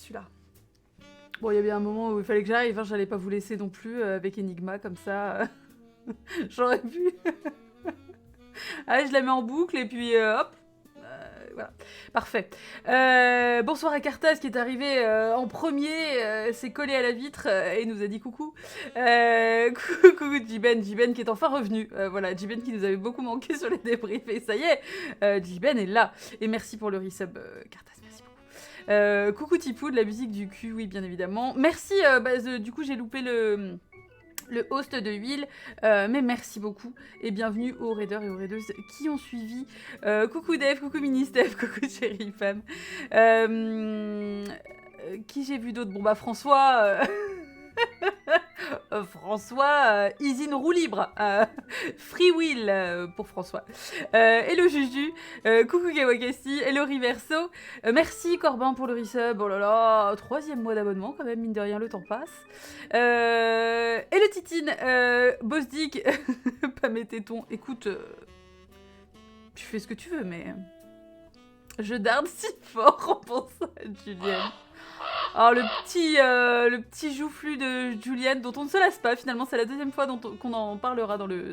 celui-là. Bon, il y avait un moment où il fallait que j'arrive, hein, j'allais pas vous laisser non plus avec Enigma comme ça. J'aurais pu. Allez, je la mets en boucle et puis hop. Voilà, parfait. Bonsoir à Cartas qui est arrivé en premier, s'est collé à la vitre et nous a dit coucou. Coucou Jiben qui est enfin revenu. Voilà, Jiben qui nous avait beaucoup manqué sur les débriefs et ça y est, Jiben est là. Et merci pour le resub, Cartas, merci beaucoup. Coucou Tipou de la musique du cul, oui bien évidemment. Merci, du coup j'ai loupé le host de Will, mais merci beaucoup et bienvenue aux raiders et aux raideuses qui ont suivi. Coucou Dave, coucou Mini-Steph, coucou Chérie Femme. Qui j'ai vu d'autre? Bon bah François... François, Easy roue libre, Free Will pour François. Hello Juju, coucou Kawakasi, hello Riverso, merci Corbin pour le resub, oh là là, 3e mois d'abonnement quand même, mine de rien le temps passe. Hello Titine, Boss Dick, pas mes tétons, écoute, tu fais ce que tu veux mais... Je darde si fort en pensant à Julienne. Alors le petit joufflu de Julienne dont on ne se lasse pas finalement, c'est la 2e fois qu'on en parlera dans le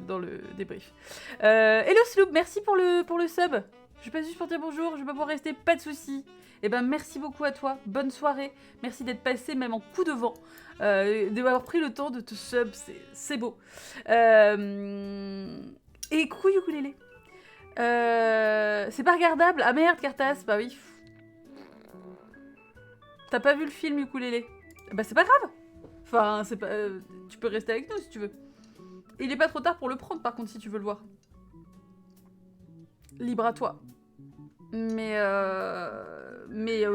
débrief. Hello Sloop, merci pour le sub. Je passe juste pour dire bonjour, je vais pas pouvoir rester, pas de soucis. Et ben merci beaucoup à toi, bonne soirée, merci d'être passé même en coup de vent, d'avoir pris le temps de te sub, c'est beau. Et coucou Ukulélé. C'est pas regardable? Ah merde Cartas, bah oui. T'as pas vu le film Ukulélé? Bah c'est pas grave. Enfin, c'est pas... tu peux rester avec nous si tu veux. Il est pas trop tard pour le prendre par contre si tu veux le voir. Libre à toi. Mais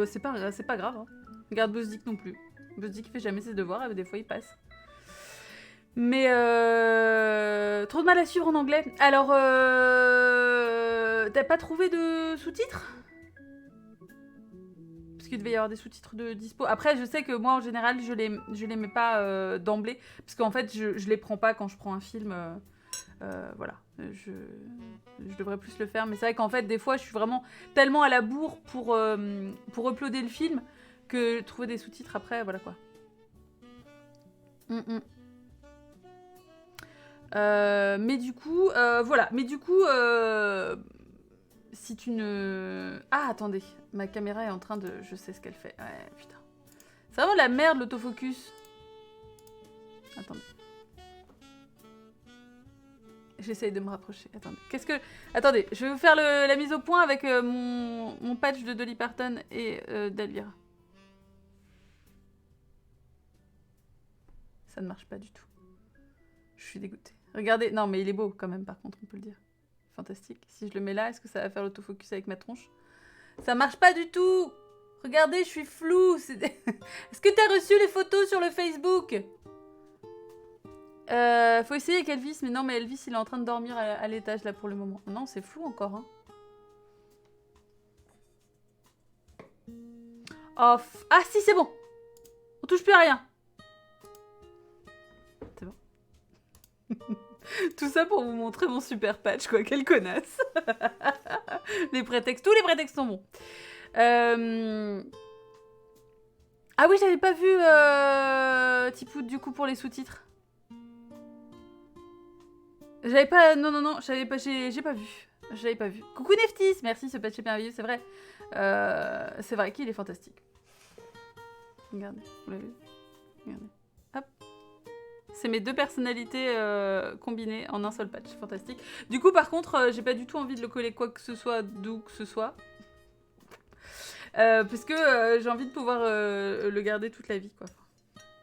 c'est pas grave. Hein. Regarde Bozdik non plus. Bozdik fait jamais ses devoirs et des fois il passe. Mais trop de mal à suivre en anglais. Alors, t'as pas trouvé de sous-titres? Parce qu'il devait y avoir des sous-titres de dispo. Après, je sais que moi, en général, je les mets pas d'emblée. Parce qu'en fait, je les prends pas quand je prends un film. Voilà. Je devrais plus le faire. Mais c'est vrai qu'en fait, des fois, je suis vraiment tellement à la bourre pour uploader le film que trouver des sous-titres après, voilà quoi. Mais du coup, voilà. Mais du coup... si tu ne... Ah, attendez. Ma caméra est en train de... Je sais ce qu'elle fait. Ouais, putain. C'est vraiment la merde, l'autofocus. Attendez. J'essaye de me rapprocher. Attendez. Qu'est-ce que... Attendez, je vais vous faire la mise au point avec mon patch de Dolly Parton et d'Elvira. Ça ne marche pas du tout. Je suis dégoûtée. Regardez. Non, mais il est beau quand même, par contre, on peut le dire. Fantastique. Si je le mets là, est-ce que ça va faire l'autofocus avec ma tronche? Ça marche pas du tout. Regardez, je suis floue. Est-ce que t'as reçu les photos sur le Facebook? Faut essayer avec Elvis, mais non, mais Elvis, il est en train de dormir à l'étage, là, pour le moment. Non, c'est flou encore, hein. Oh, ah, si, c'est bon. On touche plus à rien. C'est bon. Tout ça pour vous montrer mon super patch, quoi. Quelle connasse. Les prétextes, tous les prétextes sont bons. Ah oui, j'avais pas vu Tipou, du coup, pour les sous-titres. J'avais pas... Non, j'avais pas... J'ai pas vu. J'avais pas vu. Coucou Neftis, merci, ce patch est merveilleux, c'est vrai. C'est vrai qu'il est fantastique. Regardez, vous l'avez vu? Regardez. Hop. C'est mes deux personnalités combinées en un seul patch, fantastique. Du coup, par contre, j'ai pas du tout envie de le coller quoi que ce soit, d'où que ce soit. Parce que j'ai envie de pouvoir le garder toute la vie, quoi.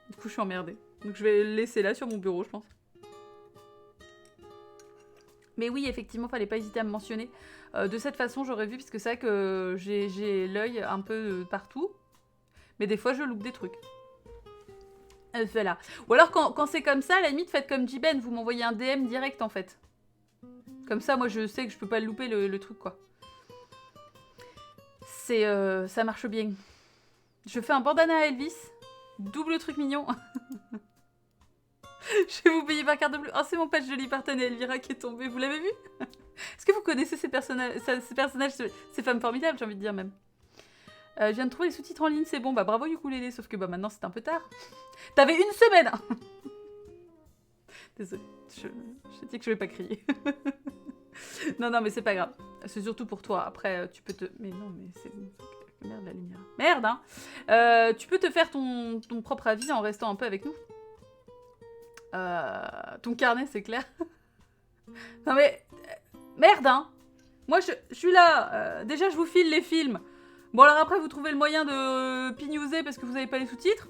Du coup, je suis emmerdée. Donc je vais le laisser là sur mon bureau, je pense. Mais oui, effectivement, fallait pas hésiter à me mentionner. De cette façon, j'aurais vu, parce que c'est vrai que j'ai l'œil un peu partout. Mais des fois, je loupe des trucs. Voilà. Ou alors, quand c'est comme ça, à la limite, faites comme Jiben, vous m'envoyez un DM direct, en fait. Comme ça, moi, je sais que je peux pas le louper, le truc, quoi. Ça marche bien. Je fais un bandana à Elvis. Double truc mignon. Je vais vous payer par carte bleue. Oh, c'est mon patch de Dolly Parton et Elvira qui est tombé. Vous l'avez vu? Est-ce que vous connaissez ces personnages, ces femmes formidables, j'ai envie de dire même. Je viens de trouver les sous-titres en ligne, c'est bon. Bah bravo Ukulélé, sauf que bah maintenant c'est un peu tard. T'avais une semaine. Désolée, je dis que je vais pas crier. Non, mais c'est pas grave. C'est surtout pour toi. Après, tu peux te... Mais non, mais c'est... Merde, la lumière. Merde, hein. Tu peux te faire ton propre avis en restant un peu avec nous. Ton carnet, c'est clair. Non, mais... Merde, hein. Moi, je suis là. Déjà, je vous file les films. Bon, alors après, vous trouvez le moyen de pignouser parce que vous avez pas les sous-titres.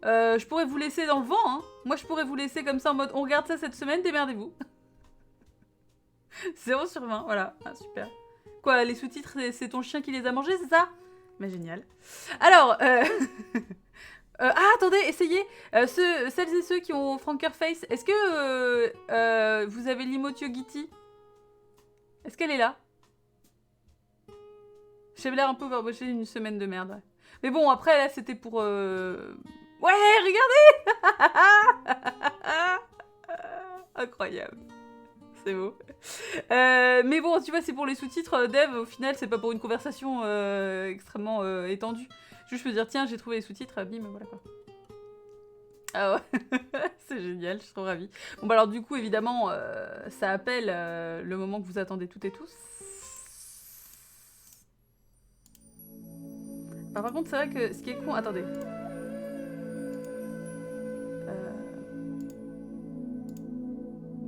Je pourrais vous laisser dans le vent, hein. Moi, je pourrais vous laisser comme ça en mode on regarde ça cette semaine, démerdez-vous. 0 sur 20, voilà. Ah, super. Quoi, les sous-titres, c'est ton chien qui les a mangés, c'est ça? Mais génial. Alors, attendez, essayez. Celles et ceux qui ont Franker Face, est-ce que vous avez l'Imotio Giti? Est-ce qu'elle est là? J'ai l'air un peu barboché une semaine de merde. Ouais. Mais bon, après, là, c'était pour... Ouais, regardez. Incroyable. C'est beau. Mais bon, tu vois, c'est pour les sous-titres dev. Au final, c'est pas pour une conversation extrêmement étendue. Juste, je peux dire, tiens, j'ai trouvé les sous-titres, bim, voilà quoi. Ah ouais, c'est génial, je suis trop ravie. Bon, bah alors, du coup, évidemment, ça appelle le moment que vous attendez toutes et tous. Alors, par contre, c'est vrai que ce qui est con... Attendez.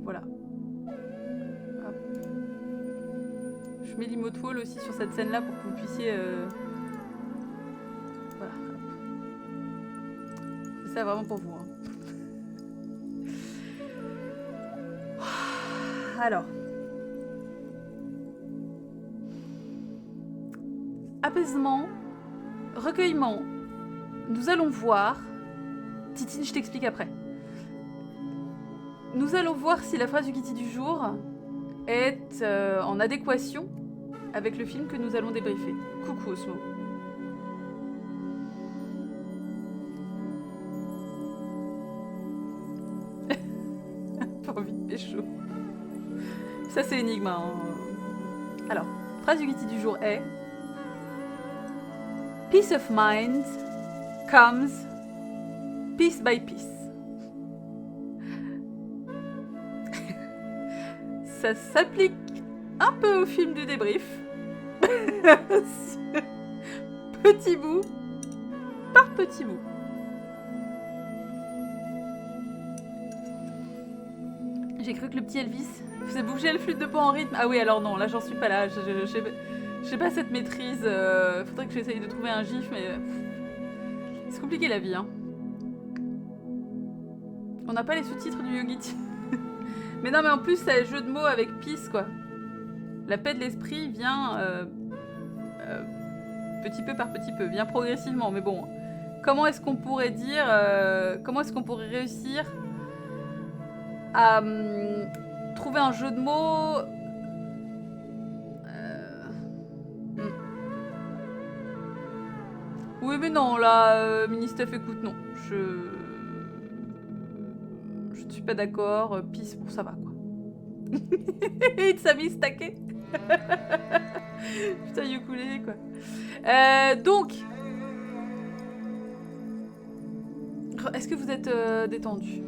Voilà. Hop. Je mets l'emote aussi sur cette scène-là pour que vous puissiez... Voilà. C'est ça vraiment pour vous. Hein. Alors. Apaisement. Recueillement. Nous allons voir... Titine, je t'explique après. Nous allons voir si la phrase du Kitty du jour est en adéquation avec le film que nous allons débriefer. Coucou Osmo. Pas envie de pécho. Ça c'est énigme. Hein. Alors, phrase du Kitty du jour est Peace of mind comes piece by piece. Ça s'applique un peu au film du débrief. Petit bout par petit bout. J'ai cru que le petit Elvis faisait bouger le flûte de pan en rythme. Ah oui, alors non, là j'en suis pas là. J'ai pas cette maîtrise. Faudrait que j'essaye de trouver un gif, mais... c'est compliqué la vie, hein. On n'a pas les sous-titres du Yogiti. Mais non, mais en plus, c'est un jeu de mots avec peace, quoi. La paix de l'esprit vient petit peu par petit peu, vient progressivement. Mais bon, comment est-ce qu'on pourrait dire... comment est-ce qu'on pourrait réussir à trouver un jeu de mots... Oui, mais non, là, Ministef, écoute, non. Je ne suis pas d'accord. Peace, bon, ça va, quoi. It's a mistake. Putain, ukulélé, quoi. Donc... Est-ce que vous êtes détendu?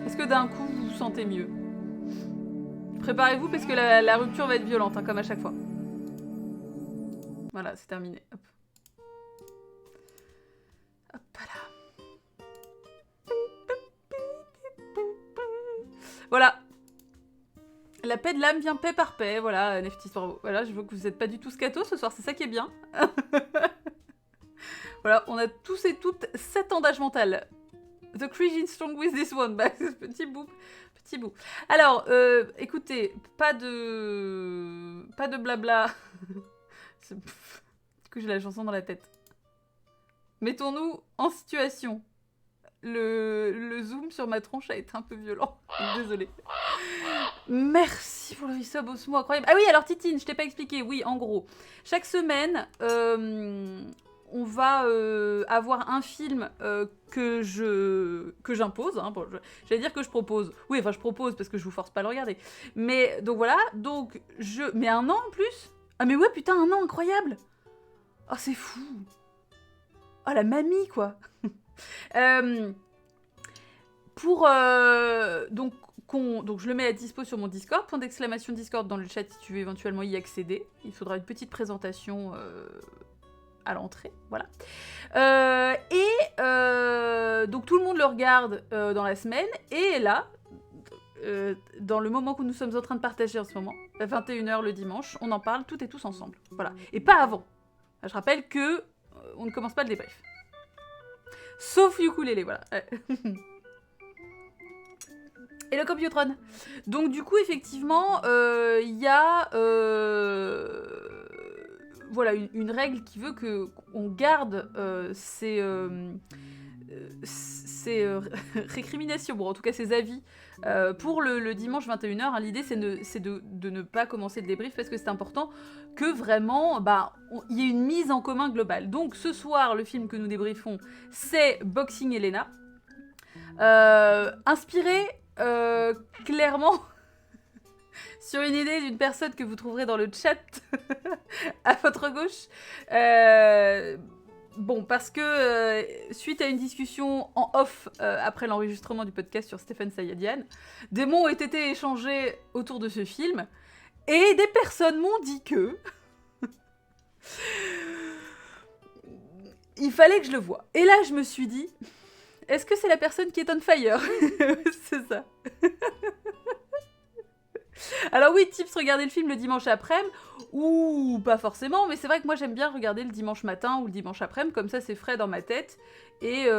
Est-ce que d'un coup, vous vous sentez mieux? Préparez-vous, parce que la rupture va être violente, hein, comme à chaque fois. Voilà, c'est terminé. Hop. Hop là. Voilà. La paix de l'âme vient paix par paix. Voilà, Neftis. Voilà, je vois que vous n'êtes pas du tout scato ce soir, c'est ça qui est bien. Voilà, on a tous et toutes 7 ans d'âge mental. The Crazy Strong with this one. Bah, petit bout. Petit bout. Alors, écoutez, pas de blabla. Du coup, j'ai la chanson dans la tête. Mettons-nous en situation. Le zoom sur ma tronche a été un peu violent. Désolée. Merci pour le resub Osmo, incroyable. Ah oui, alors Titine, je t'ai pas expliqué. Oui, en gros, chaque semaine, on va avoir un film que j'impose. Hein. Bon, j'allais dire que je propose. Oui, enfin, je propose parce que je vous force pas à le regarder. Mais donc voilà, donc mais 1 an en plus. Ah mais ouais, putain, 1 an, incroyable. Oh, c'est fou. Oh, la mamie, quoi. Donc je le mets à dispo sur mon Discord, point d'exclamation Discord dans le chat si tu veux éventuellement y accéder. Il faudra une petite présentation à l'entrée, voilà. Donc tout le monde le regarde dans la semaine, et là, dans le moment que nous sommes en train de partager en ce moment, à 21h le dimanche, on en parle toutes et tous ensemble, voilà. Et pas avant. Je rappelle que on ne commence pas le débrief. Sauf Ukulele, voilà. Et le Computrone. Donc du coup, effectivement, il y a voilà, une règle qui veut qu'on garde ces récriminations, bon, en tout cas ces avis, pour le dimanche 21h. Hein. L'idée, c'est de ne pas commencer le débrief parce que c'est important que vraiment, il y ait une mise en commun globale. Donc ce soir, le film que nous débriefons, c'est Boxing Helena. Inspiré clairement sur une idée d'une personne que vous trouverez dans le chat à votre gauche. Bon, parce que suite à une discussion en off après l'enregistrement du podcast sur Stéphane Sayadian, des mots ont été échangés autour de ce film, et des personnes m'ont dit que il fallait que je le voie. Et là, je me suis dit, est-ce que c'est la personne qui est on fire? C'est ça. Alors oui, tips, regarder le film le dimanche après-midi, ou pas forcément, mais c'est vrai que moi j'aime bien regarder le dimanche matin ou le dimanche après-midi, comme ça c'est frais dans ma tête, et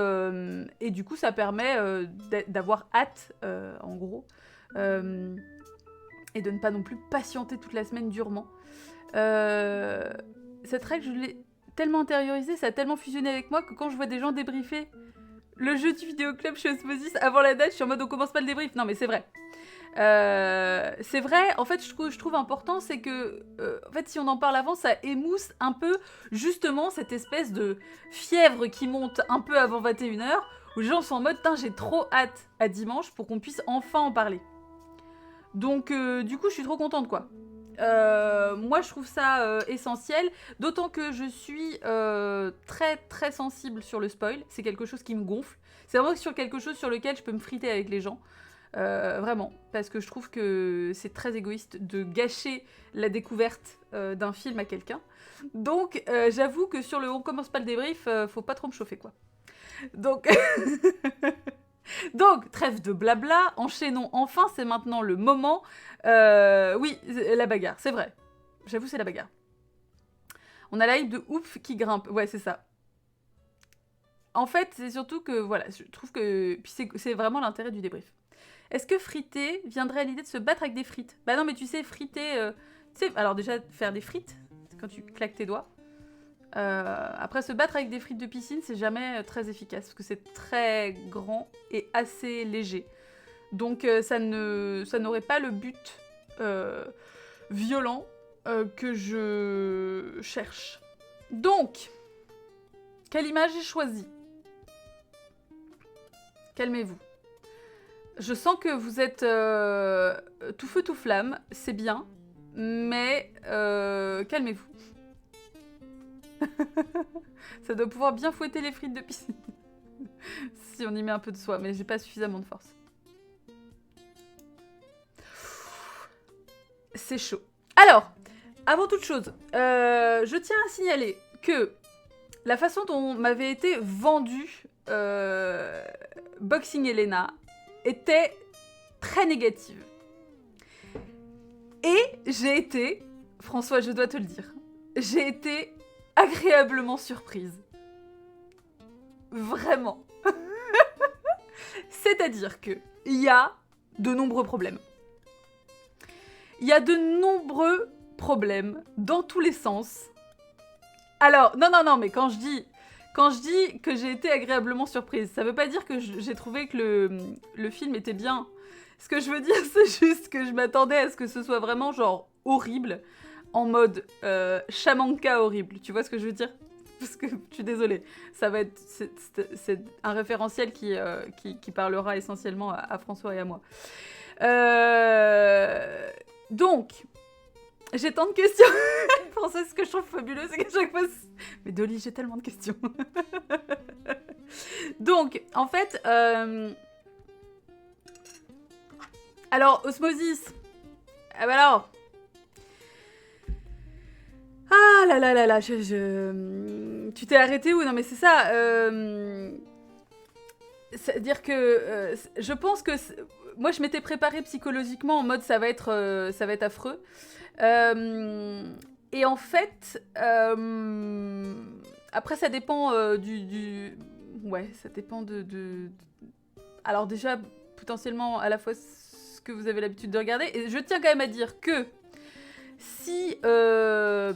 du coup ça permet d'avoir hâte, en gros, et de ne pas non plus patienter toute la semaine durement. Cette règle, je l'ai tellement intériorisée, ça a tellement fusionné avec moi que quand je vois des gens débriefer le jeu du vidéoclub chez Osmosis avant la date, je suis en mode on commence pas le débrief. Non mais c'est vrai. C'est vrai, en fait, je trouve important, c'est que, en fait, si on en parle avant, ça émousse un peu, justement, cette espèce de fièvre qui monte un peu avant 21h, où les gens sont en mode, j'ai trop hâte à dimanche pour qu'on puisse enfin en parler. Donc, du coup, je suis trop contente, quoi. Moi, je trouve ça essentiel, d'autant que je suis très, très sensible sur le spoil. C'est quelque chose qui me gonfle. C'est vraiment sur quelque chose sur lequel je peux me friter avec les gens. Vraiment, parce que je trouve que c'est très égoïste de gâcher la découverte d'un film à quelqu'un. Donc, j'avoue que sur le on commence pas le débrief, faut pas trop me chauffer, quoi. Donc, donc trêve de blabla, enchaînons enfin, c'est maintenant le moment. Oui, la bagarre, c'est vrai. J'avoue, c'est la bagarre. On a la hype de ouf qui grimpe, ouais, c'est ça. En fait, c'est surtout que, voilà, je trouve que... Puis c'est vraiment l'intérêt du débrief. Est-ce que friter viendrait à l'idée de se battre avec des frites? Bah non, mais tu sais, friter... tu sais, alors déjà, faire des frites, c'est quand tu claques tes doigts. Après, se battre avec des frites de piscine, c'est jamais très efficace, parce que c'est très grand et assez léger. Donc ça n'aurait pas le but violent que je cherche. Donc, quelle image j'ai choisie? Calmez-vous. Je sens que vous êtes tout feu tout flamme, c'est bien, mais calmez-vous. Ça doit pouvoir bien fouetter les frites de piscine. Si on y met un peu de soi, mais j'ai pas suffisamment de force. C'est chaud. Alors, avant toute chose, je tiens à signaler que la façon dont m'avait été vendue Boxing Helena était très négative. Et j'ai été, François, je dois te le dire, j'ai été agréablement surprise. Vraiment. C'est-à-dire que il y a de nombreux problèmes. Il y a de nombreux problèmes dans tous les sens. Alors, non, mais quand je dis que j'ai été agréablement surprise, ça veut pas dire que j'ai trouvé que le film était bien. Ce que je veux dire, c'est juste que je m'attendais à ce que ce soit vraiment genre horrible, en mode Shamanka horrible. Tu vois ce que je veux dire? Parce que je suis désolée, ça va être c'est un référentiel qui parlera essentiellement à François et à moi. Donc, J'ai tant de questions. François, ce que je trouve fabuleux, c'est qu'à chaque fois... Mais Dolly, j'ai tellement de questions. Donc, en fait... Alors, Osmosis. Ah bah alors... Ah là là là là, tu t'es arrêté où? Non mais c'est ça. C'est-à-dire que je pense que moi je m'étais préparée psychologiquement en mode ça va être affreux. Et en fait, après ça dépend ouais, ça dépend alors déjà potentiellement à la fois ce que vous avez l'habitude de regarder. Et je tiens quand même à dire que si je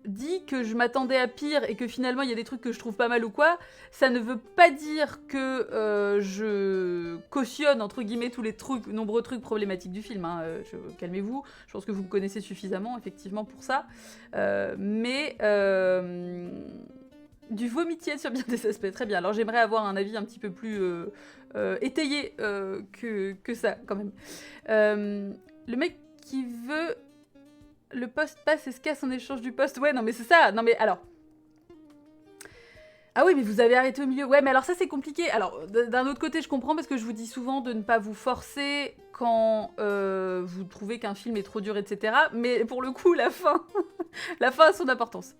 dis que je m'attendais à pire et que finalement il y a des trucs que je trouve pas mal ou quoi, ça ne veut pas dire que je cautionne entre guillemets tous les nombreux trucs problématiques du film. Hein. Calmez-vous, je pense que vous me connaissez suffisamment effectivement pour ça. Mais du vomitiel sur bien des aspects, très bien. Alors j'aimerais avoir un avis un petit peu plus étayé que ça quand même. Le mec qui veut le poste passe et se casse en échange du poste. Ouais, non mais c'est ça. Non mais alors... Ah oui, mais vous avez arrêté au milieu. Ouais, mais alors ça c'est compliqué. Alors d'un autre côté, je comprends parce que je vous dis souvent de ne pas vous forcer quand vous trouvez qu'un film est trop dur, etc. Mais pour le coup, la fin, la fin a son importance.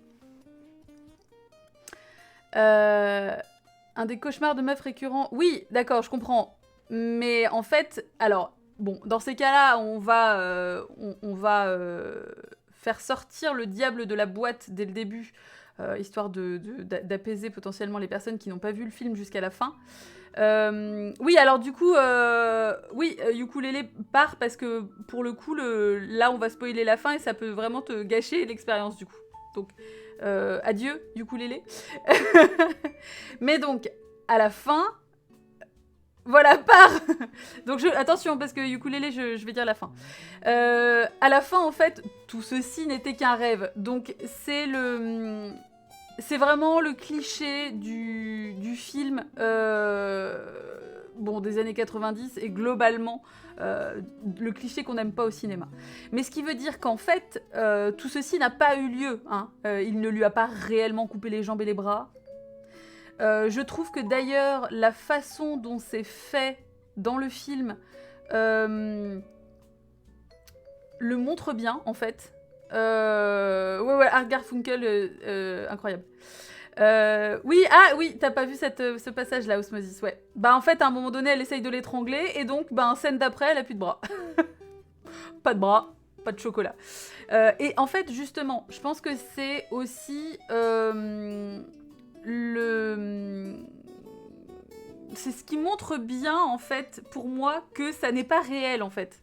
Un des cauchemars de meufs récurrents. Oui, d'accord, je comprends. Mais en fait, alors... Bon, dans ces cas-là, on va faire sortir le diable de la boîte dès le début, histoire d'apaiser potentiellement les personnes qui n'ont pas vu le film jusqu'à la fin. Oui, alors du coup, oui, Ukulele part parce que pour le coup, là, on va spoiler la fin et ça peut vraiment te gâcher l'expérience du coup. Donc, adieu, Ukulele. Mais donc, à la fin... Voilà, part. Donc attention, parce que Ukulele, je vais dire la fin. À la fin, en fait, tout ceci n'était qu'un rêve. Donc c'est vraiment le cliché du film bon, des années 90 et globalement le cliché qu'on n'aime pas au cinéma. Mais ce qui veut dire qu'en fait, tout ceci n'a pas eu lieu. Hein. Il ne lui a pas réellement coupé les jambes et les bras. Je trouve que d'ailleurs, la façon dont c'est fait dans le film le montre bien, en fait. Ouais, Art Garfunkel, incroyable. Oui, t'as pas vu ce passage-là, Osmosis, ouais. Bah, en fait, à un moment donné, elle essaye de l'étrangler, et donc, bah, scène d'après, elle a plus de bras. Pas de bras, pas de chocolat. Et en fait, justement, je pense que c'est aussi... c'est ce qui montre bien, en fait, pour moi, que ça n'est pas réel, en fait.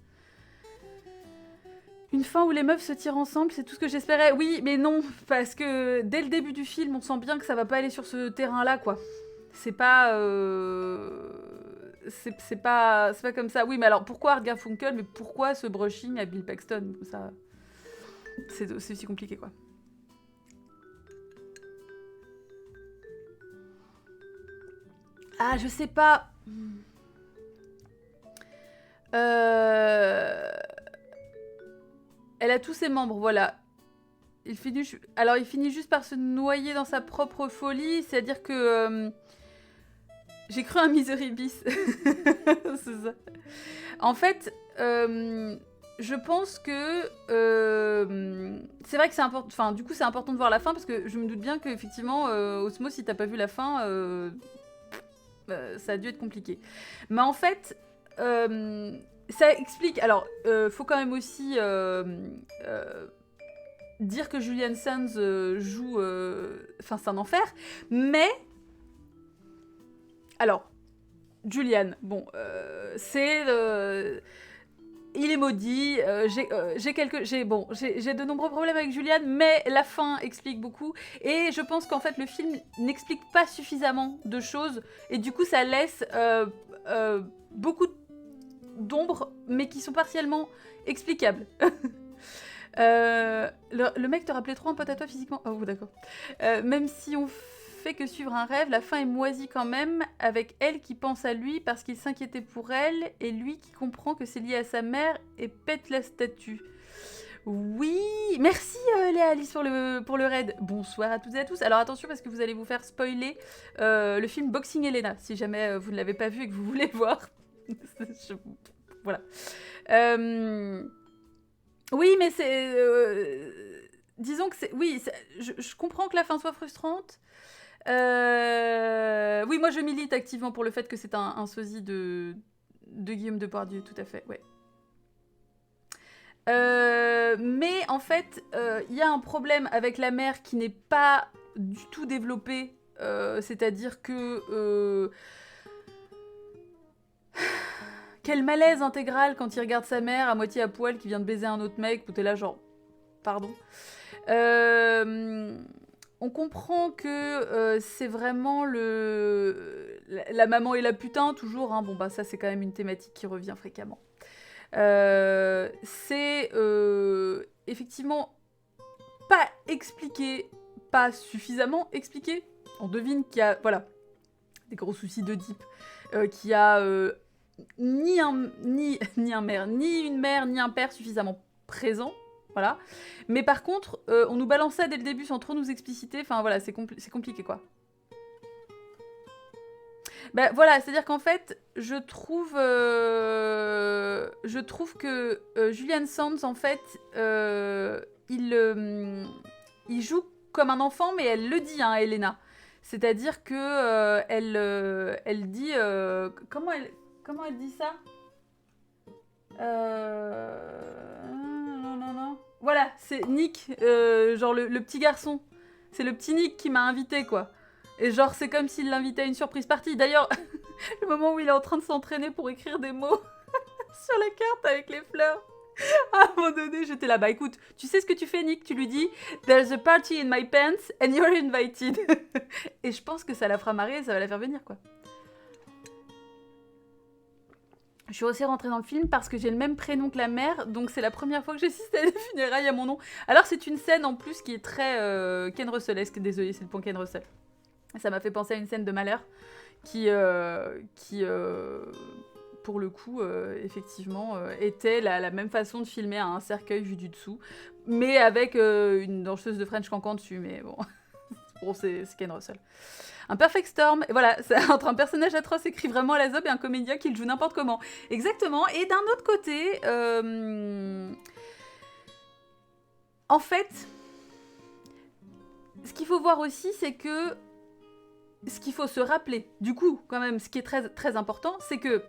Une fin où les meufs se tirent ensemble, c'est tout ce que j'espérais. Oui, mais non, parce que dès le début du film, on sent bien que ça va pas aller sur ce terrain-là, quoi. C'est pas... C'est pas comme ça. Oui, mais alors, pourquoi Art Garfunkel? Mais pourquoi ce brushing à Bill Paxton? Ça... C'est aussi compliqué, quoi. Ah, je sais pas. Elle a tous ses membres, voilà. Il finit juste par se noyer dans sa propre folie, c'est-à-dire que... j'ai cru un Misery Bis. C'est ça. En fait, je pense que... c'est vrai que c'est important... Enfin, du coup, c'est important de voir la fin, parce que je me doute bien qu'effectivement, Osmo, si t'as pas vu la fin... ça a dû être compliqué. Mais en fait, ça explique... Alors, faut quand même aussi dire que Julian Sands joue... Enfin, c'est un enfer. Mais... Alors, Julian, bon, c'est... il est maudit, j'ai de nombreux problèmes avec Julian, mais la fin explique beaucoup. Et je pense qu'en fait, le film n'explique pas suffisamment de choses. Et du coup, ça laisse beaucoup d'ombres, mais qui sont partiellement explicables. Le mec te rappelait trop un pote à toi physiquement. Oh, d'accord. Même si on fait que suivre un rêve, la fin est moisie quand même, avec elle qui pense à lui parce qu'il s'inquiétait pour elle, et lui qui comprend que c'est lié à sa mère et pète la statue. Oui, merci Léa Alice pour le raid. Bonsoir à toutes et à tous. Alors attention parce que vous allez vous faire spoiler le film Boxing Helena, si jamais vous ne l'avez pas vu et que vous voulez voir. Voilà. Oui, mais c'est... disons que c'est... Oui, je comprends que la fin soit frustrante. Oui, moi je milite activement pour le fait que c'est un sosie de Guillaume Depardieu, tout à fait, ouais. Mais en fait, il y a un problème avec la mère qui n'est pas du tout développé. C'est-à-dire que... Quel malaise intégral quand il regarde sa mère à moitié à poil qui vient de baiser un autre mec, où t'es là genre... Pardon. On comprend que c'est vraiment la maman et la putain, toujours. Hein. Bon, bah ça, c'est quand même une thématique qui revient fréquemment. C'est effectivement pas expliqué, pas suffisamment expliqué. On devine qu'il y a, voilà, des gros soucis d'Oedipe, qu'il y a ni un mère, ni une mère, ni un père suffisamment présents. Voilà. Mais par contre, on nous balance ça dès le début sans trop nous expliciter. Enfin voilà, c'est compliqué quoi. Ben voilà, c'est-à-dire qu'en fait, je trouve que Julian Sands, en fait, il joue comme un enfant, mais elle le dit, hein, Elena. C'est-à-dire que elle dit... comment elle dit ça non. Voilà, c'est Nick, genre le petit garçon. C'est le petit Nick qui m'a invité, quoi. Et genre, c'est comme s'il l'invitait à une surprise party. D'ailleurs, le moment où il est en train de s'entraîner pour écrire des mots sur la carte avec les fleurs. À un moment donné, j'étais là, bah écoute, tu sais ce que tu fais, Nick? Tu lui dis « There's a party in my pants and you're invited ». Et je pense que ça la fera marrer et ça va la faire venir, quoi. Je suis aussi rentrée dans le film parce que j'ai le même prénom que la mère, donc c'est la première fois que j'assiste à des funérailles à mon nom. Alors c'est une scène en plus qui est très Ken Russellesque, désolée, c'est le point Ken Russell. Ça m'a fait penser à une scène de Malheur qui pour le coup, effectivement, était la même façon de filmer un cercueil vu du dessous, mais avec une danseuse de French Cancan dessus, mais bon, bon c'est Ken Russell. Un perfect storm, voilà, c'est entre un personnage atroce écrit vraiment à la zob et un comédien qui le joue n'importe comment. Exactement, et d'un autre côté, en fait, ce qu'il faut voir aussi, c'est que ce qu'il faut se rappeler, du coup, quand même, ce qui est très, très important, c'est que,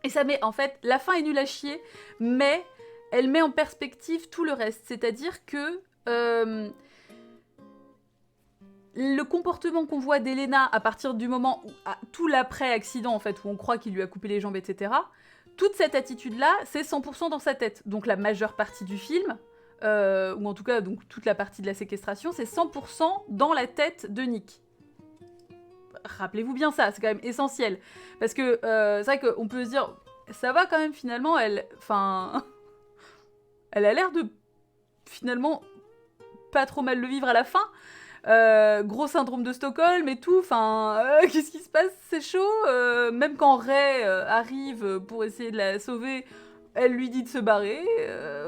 et ça met, en fait, la fin est nulle à chier, mais elle met en perspective tout le reste, c'est-à-dire que le comportement qu'on voit d'Elena à partir du moment où, tout l'après-accident, en fait, où on croit qu'il lui a coupé les jambes, etc., toute cette attitude-là, c'est 100% dans sa tête. Donc la majeure partie du film, ou en tout cas donc, toute la partie de la séquestration, c'est 100% dans la tête de Nick. Rappelez-vous bien ça, c'est quand même essentiel. Parce que c'est vrai qu'on peut se dire, ça va quand même finalement, elle a l'air de finalement pas trop mal le vivre à la fin. Gros syndrome de Stockholm et tout, qu'est-ce qui se passe? C'est chaud. Même quand Ray arrive pour essayer de la sauver, elle lui dit de se barrer,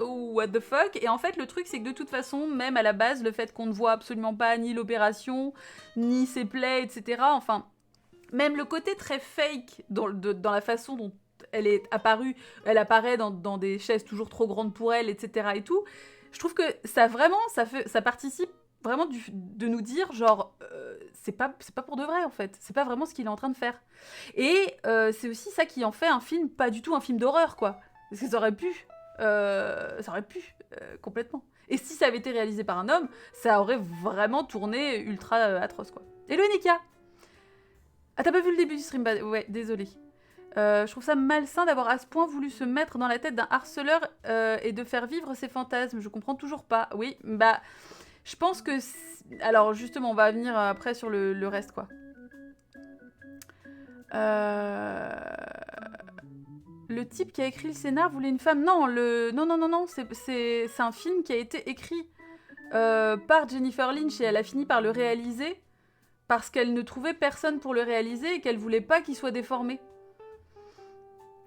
ou what the fuck. Et en fait, le truc, c'est que de toute façon, même à la base, le fait qu'on ne voit absolument pas ni l'opération, ni ses plaies, etc., enfin, même le côté très fake dans la façon dont elle est apparue, elle apparaît dans des chaises toujours trop grandes pour elle, etc. et tout, je trouve que ça participe vraiment de nous dire, genre, c'est pas pour de vrai, en fait. C'est pas vraiment ce qu'il est en train de faire. Et c'est aussi ça qui en fait un film, pas du tout un film d'horreur, quoi. Parce que ça aurait pu, complètement. Et si ça avait été réalisé par un homme, ça aurait vraiment tourné ultra atroce, quoi. Hello, Nika! Ah, t'as pas vu le début du stream? Bah, ouais, désolé. Je trouve ça malsain d'avoir à ce point voulu se mettre dans la tête d'un harceleur et de faire vivre ses fantasmes. Je comprends toujours pas. Oui, bah... Je pense que... Alors, justement, on va venir après sur le reste, quoi. Le type qui a écrit le scénar voulait une femme... Non, non, c'est un film qui a été écrit par Jennifer Lynch et elle a fini par le réaliser parce qu'elle ne trouvait personne pour le réaliser et qu'elle voulait pas qu'il soit déformé.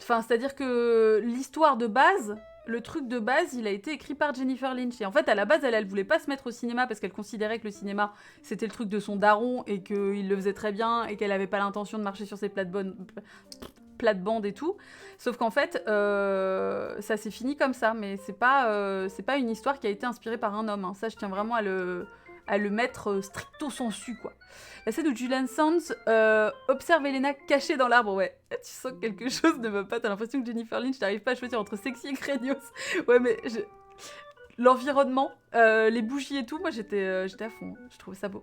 Enfin, c'est-à-dire que l'histoire de base, le truc de base, il a été écrit par Jennifer Lynch. Et en fait, à la base, elle voulait pas se mettre au cinéma parce qu'elle considérait que le cinéma, c'était le truc de son daron et qu'il le faisait très bien et qu'elle avait pas l'intention de marcher sur ses plates-bandes et tout. Sauf qu'en fait, ça s'est fini comme ça. Mais c'est pas une histoire qui a été inspirée par un homme. Hein. Ça, je tiens vraiment à le mettre stricto sensu, quoi. La scène où Julian Sands observe Elena cachée dans l'arbre, ouais. Tu sens que quelque chose ne va pas, t'as l'impression que Jennifer Lynch n'arrive pas à choisir entre sexy et craignos. Ouais, mais l'environnement, les bougies et tout, moi j'étais à fond, je trouvais ça beau.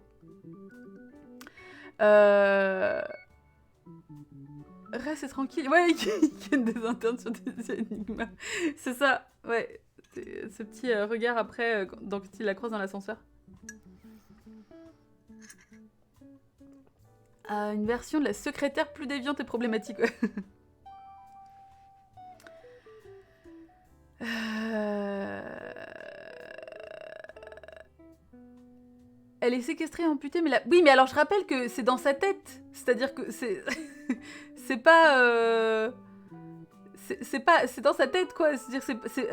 Reste tranquille, ouais, il y a des internes sur des énigmes. C'est ça, ouais. Ce petit regard après, quand il la croise dans l'ascenseur. Une version de la secrétaire plus déviante et problématique. Ouais. Elle est séquestrée et amputée, mais oui, mais alors je rappelle que c'est dans sa tête. C'est-à-dire que c'est... c'est pas... C'est dans sa tête, quoi. C'est-à-dire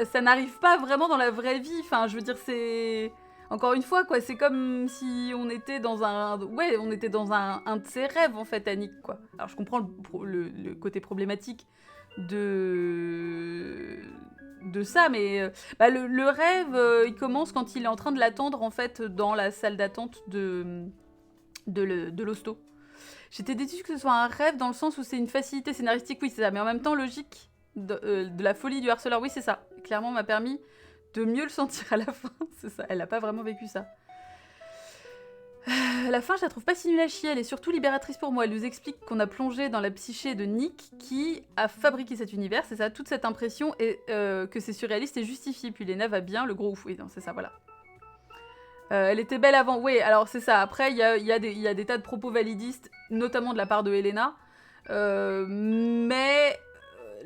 ça n'arrive pas vraiment dans la vraie vie. Enfin, je veux dire, c'est... Encore une fois, quoi, c'est comme si on était dans un... Ouais, on était dans un de ses rêves, en fait, Annick, quoi. Alors, je comprends le côté problématique de ça, mais le rêve, il commence quand il est en train de l'attendre, en fait, dans la salle d'attente de l'hosto. J'étais déçue que ce soit un rêve dans le sens où c'est une facilité scénaristique, oui, c'est ça, mais en même temps, logique, de la folie du harceleur, oui, c'est ça. Clairement, m'a permis de mieux le sentir à la fin, c'est ça, elle a pas vraiment vécu ça. La fin, je la trouve pas si nulle à chier, elle est surtout libératrice pour moi. Elle nous explique qu'on a plongé dans la psyché de Nick qui a fabriqué cet univers, c'est ça, toute cette impression, et que c'est surréaliste et justifié. Puis Lena va bien, le gros ouf, oui, non, c'est ça, voilà. Elle était belle avant, oui, alors c'est ça. Après, il y a des tas de propos validistes, notamment de la part de Helena, mais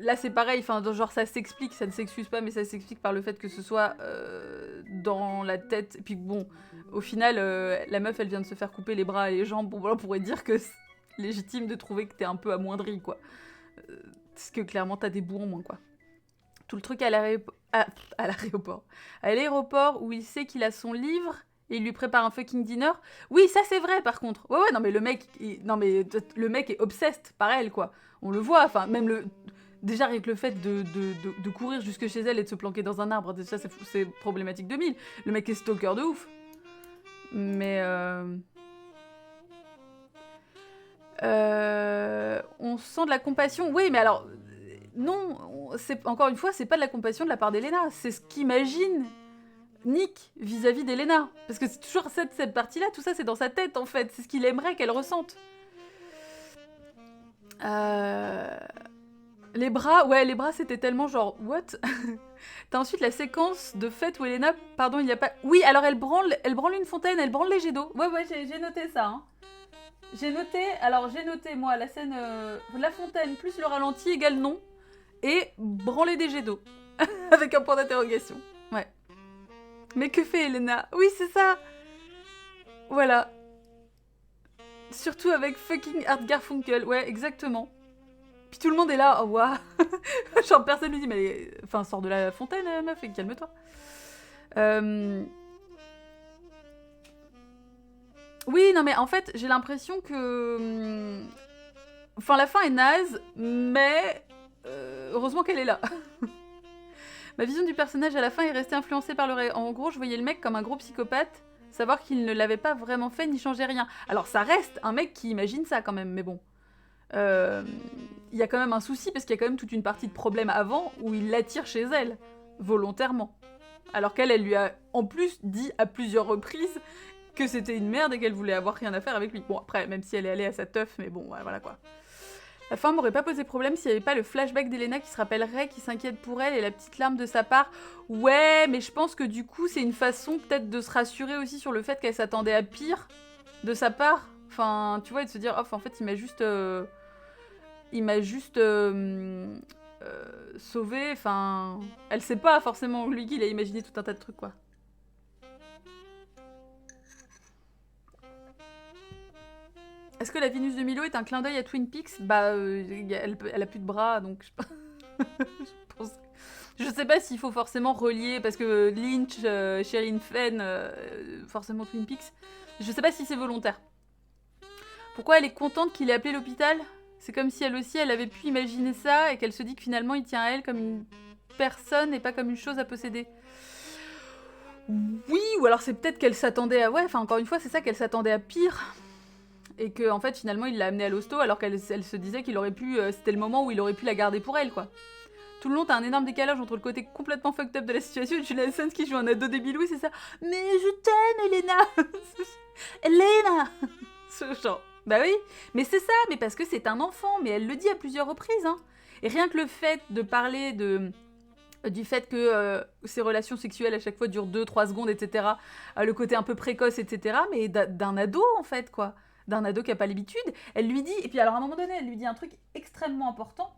là c'est pareil, enfin genre ça s'explique, ça ne s'excuse pas, mais ça s'explique par le fait que ce soit dans la tête. Et puis bon, au final, la meuf elle vient de se faire couper les bras et les jambes. Bon, voilà, on pourrait dire que c'est légitime de trouver que t'es un peu amoindri, quoi. Parce que clairement t'as des bouts en moins, quoi. Tout le truc à l'aéroport. À l'aéroport où il sait qu'il a son livre et il lui prépare un fucking dinner. Oui, ça c'est vrai par contre. Ouais, non mais le mec, le mec est obsessed par elle, quoi. On le voit, enfin même déjà avec le fait de courir jusque chez elle et de se planquer dans un arbre, déjà c'est problématique 2000. Le mec est stalker de ouf. Mais on sent de la compassion. Oui, mais alors non, encore une fois, c'est pas de la compassion de la part d'Elena, c'est ce qu'imagine Nick vis-à-vis d'Elena. Parce que c'est toujours cette partie-là, tout ça c'est dans sa tête en fait, c'est ce qu'il aimerait qu'elle ressente. Les bras c'était tellement genre, what? T'as ensuite la séquence de fête où Elena, pardon, il n'y a pas... Oui, alors elle branle une fontaine, elle branle les jets d'eau. Ouais, j'ai noté ça, hein. J'ai noté, moi, la scène... la fontaine plus le ralenti égale non. Et branler des jets d'eau. Avec un point d'interrogation. Ouais. Mais que fait Elena? Oui, c'est ça. Voilà. Surtout avec fucking Art Garfunkel. Ouais, exactement. Puis tout le monde est là, oh waouh. Genre personne lui dit, mais... Enfin, sors de la fontaine, meuf, et calme-toi. Oui, non mais en fait, j'ai l'impression que... Enfin, la fin est naze, mais... heureusement qu'elle est là. Ma vision du personnage à la fin est restée influencée par le rêve. En gros, je voyais le mec comme un gros psychopathe, savoir qu'il ne l'avait pas vraiment fait ni changeait rien. Alors ça reste un mec qui imagine ça quand même, mais bon. Il y a quand même un souci, parce qu'il y a quand même toute une partie de problème avant, où il l'attire chez elle, volontairement. Alors qu'elle lui a en plus dit à plusieurs reprises que c'était une merde et qu'elle voulait avoir rien à faire avec lui. Bon, après, même si elle est allée à sa teuf, mais bon, ouais, voilà quoi. La fin m'aurait pas posé problème s'il n'y avait pas le flashback d'Elena qui se rappellerait, qui s'inquiète pour elle et la petite larme de sa part. Ouais, mais je pense que du coup, c'est une façon peut-être de se rassurer aussi sur le fait qu'elle s'attendait à pire de sa part. Enfin, tu vois, et de se dire, oh, en fait, il m'a juste sauvé. Enfin, elle sait pas forcément lui qu'il a imaginé tout un tas de trucs, quoi. Est-ce que la Vénus de Milo est un clin d'œil à Twin Peaks? Bah, elle a plus de bras, donc je pense... Je sais pas s'il faut forcément relier, parce que Lynch, Sherilyn Fenn, forcément Twin Peaks, je sais pas si c'est volontaire. Pourquoi elle est contente qu'il ait appelé l'hôpital? C'est comme si elle aussi, elle avait pu imaginer ça, et qu'elle se dit que finalement, il tient à elle comme une personne et pas comme une chose à posséder. Oui, ou alors c'est peut-être qu'elle s'attendait à... Ouais, enfin encore une fois, c'est ça, qu'elle s'attendait à pire. Et que en fait, finalement, il l'a amenée à l'hosto, alors qu'elle se disait qu'il aurait pu... c'était le moment où il aurait pu la garder pour elle, quoi. Tout le long, t'as un énorme décalage entre le côté complètement fucked up de la situation et Julia Sands qui joue un ado débilou, c'est ça. Mais je t'aime, Elena. Elena. Ce genre. Bah oui, mais c'est ça, mais parce que c'est un enfant, mais elle le dit à plusieurs reprises, hein. Et rien que le fait de parler du fait que ses relations sexuelles à chaque fois durent 2-3 secondes, etc. Le côté un peu précoce, etc. Mais d'un ado, en fait, quoi. D'un ado qui a pas l'habitude. Elle lui dit, et puis alors à un moment donné, elle lui dit un truc extrêmement important.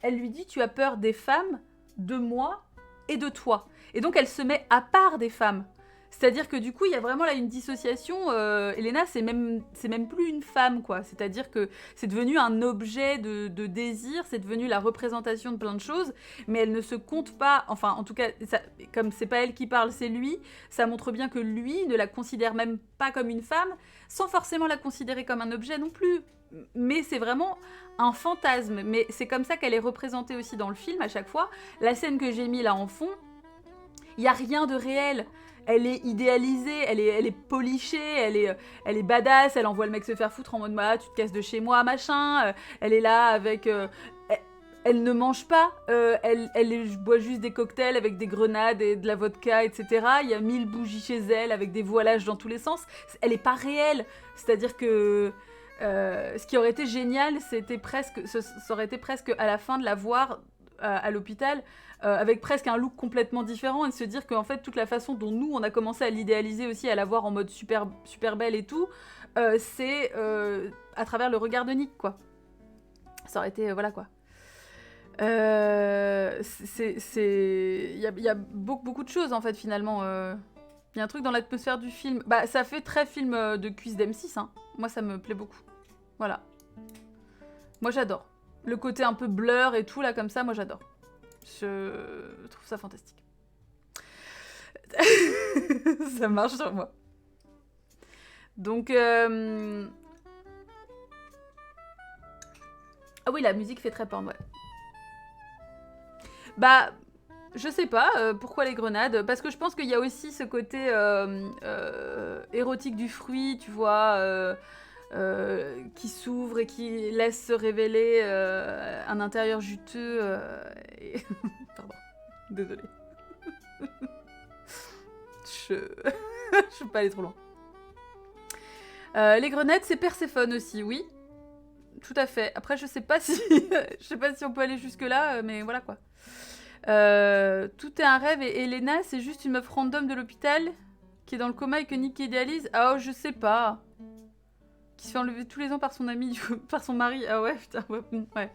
Elle lui dit, tu as peur des femmes, de moi et de toi. Et donc elle se met à part des femmes. C'est-à-dire que du coup, il y a vraiment là une dissociation. Elena, c'est même plus une femme, quoi. C'est-à-dire que c'est devenu un objet de désir, c'est devenu la représentation de plein de choses, mais elle ne se compte pas, enfin, en tout cas, ça, comme c'est pas elle qui parle, c'est lui, ça montre bien que lui ne la considère même pas comme une femme, sans forcément la considérer comme un objet non plus. Mais c'est vraiment un fantasme. Mais c'est comme ça qu'elle est représentée aussi dans le film à chaque fois. La scène que j'ai mis là en fond, il n'y a rien de réel. Elle est idéalisée, elle est polichée, elle est badass, elle envoie le mec se faire foutre en mode bah, tu te casses de chez moi, machin. Elle est là avec... elle ne mange pas, elle boit juste des cocktails avec des grenades et de la vodka, etc. Il y a 1000 bougies chez elle avec des voilages dans tous les sens. Elle n'est pas réelle. C'est-à-dire que... ce qui aurait été génial, ça aurait été presque à la fin de la voir à l'hôpital avec presque un look complètement différent et de se dire qu'en fait toute la façon dont nous on a commencé à l'idéaliser aussi, à la voir en mode super, super belle et tout, c'est à travers le regard de Nick, quoi. Ça aurait été, voilà quoi. Il y a beaucoup de choses en fait finalement. Il y a un truc dans l'atmosphère du film. Bah ça fait très film de cuisse d'M6, hein. Moi ça me plaît beaucoup. Voilà. Moi j'adore. Le côté un peu blur et tout là comme ça, moi j'adore. Je trouve ça fantastique. Ça marche sur moi. Donc ah oui, la musique fait très porn, ouais. Bah je sais pas, pourquoi les grenades? Parce que je pense qu'il y a aussi ce côté érotique du fruit, tu vois, qui s'ouvre et qui laisse se révéler un intérieur juteux. Et... Pardon, désolée. Je peux pas aller trop loin. Les grenades, c'est Perséphone aussi, oui. Tout à fait. Après, je sais pas si on peut aller jusque-là, mais voilà quoi. Tout est un rêve et Elena, c'est juste une meuf random de l'hôpital qui est dans le coma et que Nick idéalise. Ah, oh, je sais pas. Qui se fait enlever tous les ans par son ami, par son mari. Ah ouais, putain, ouais.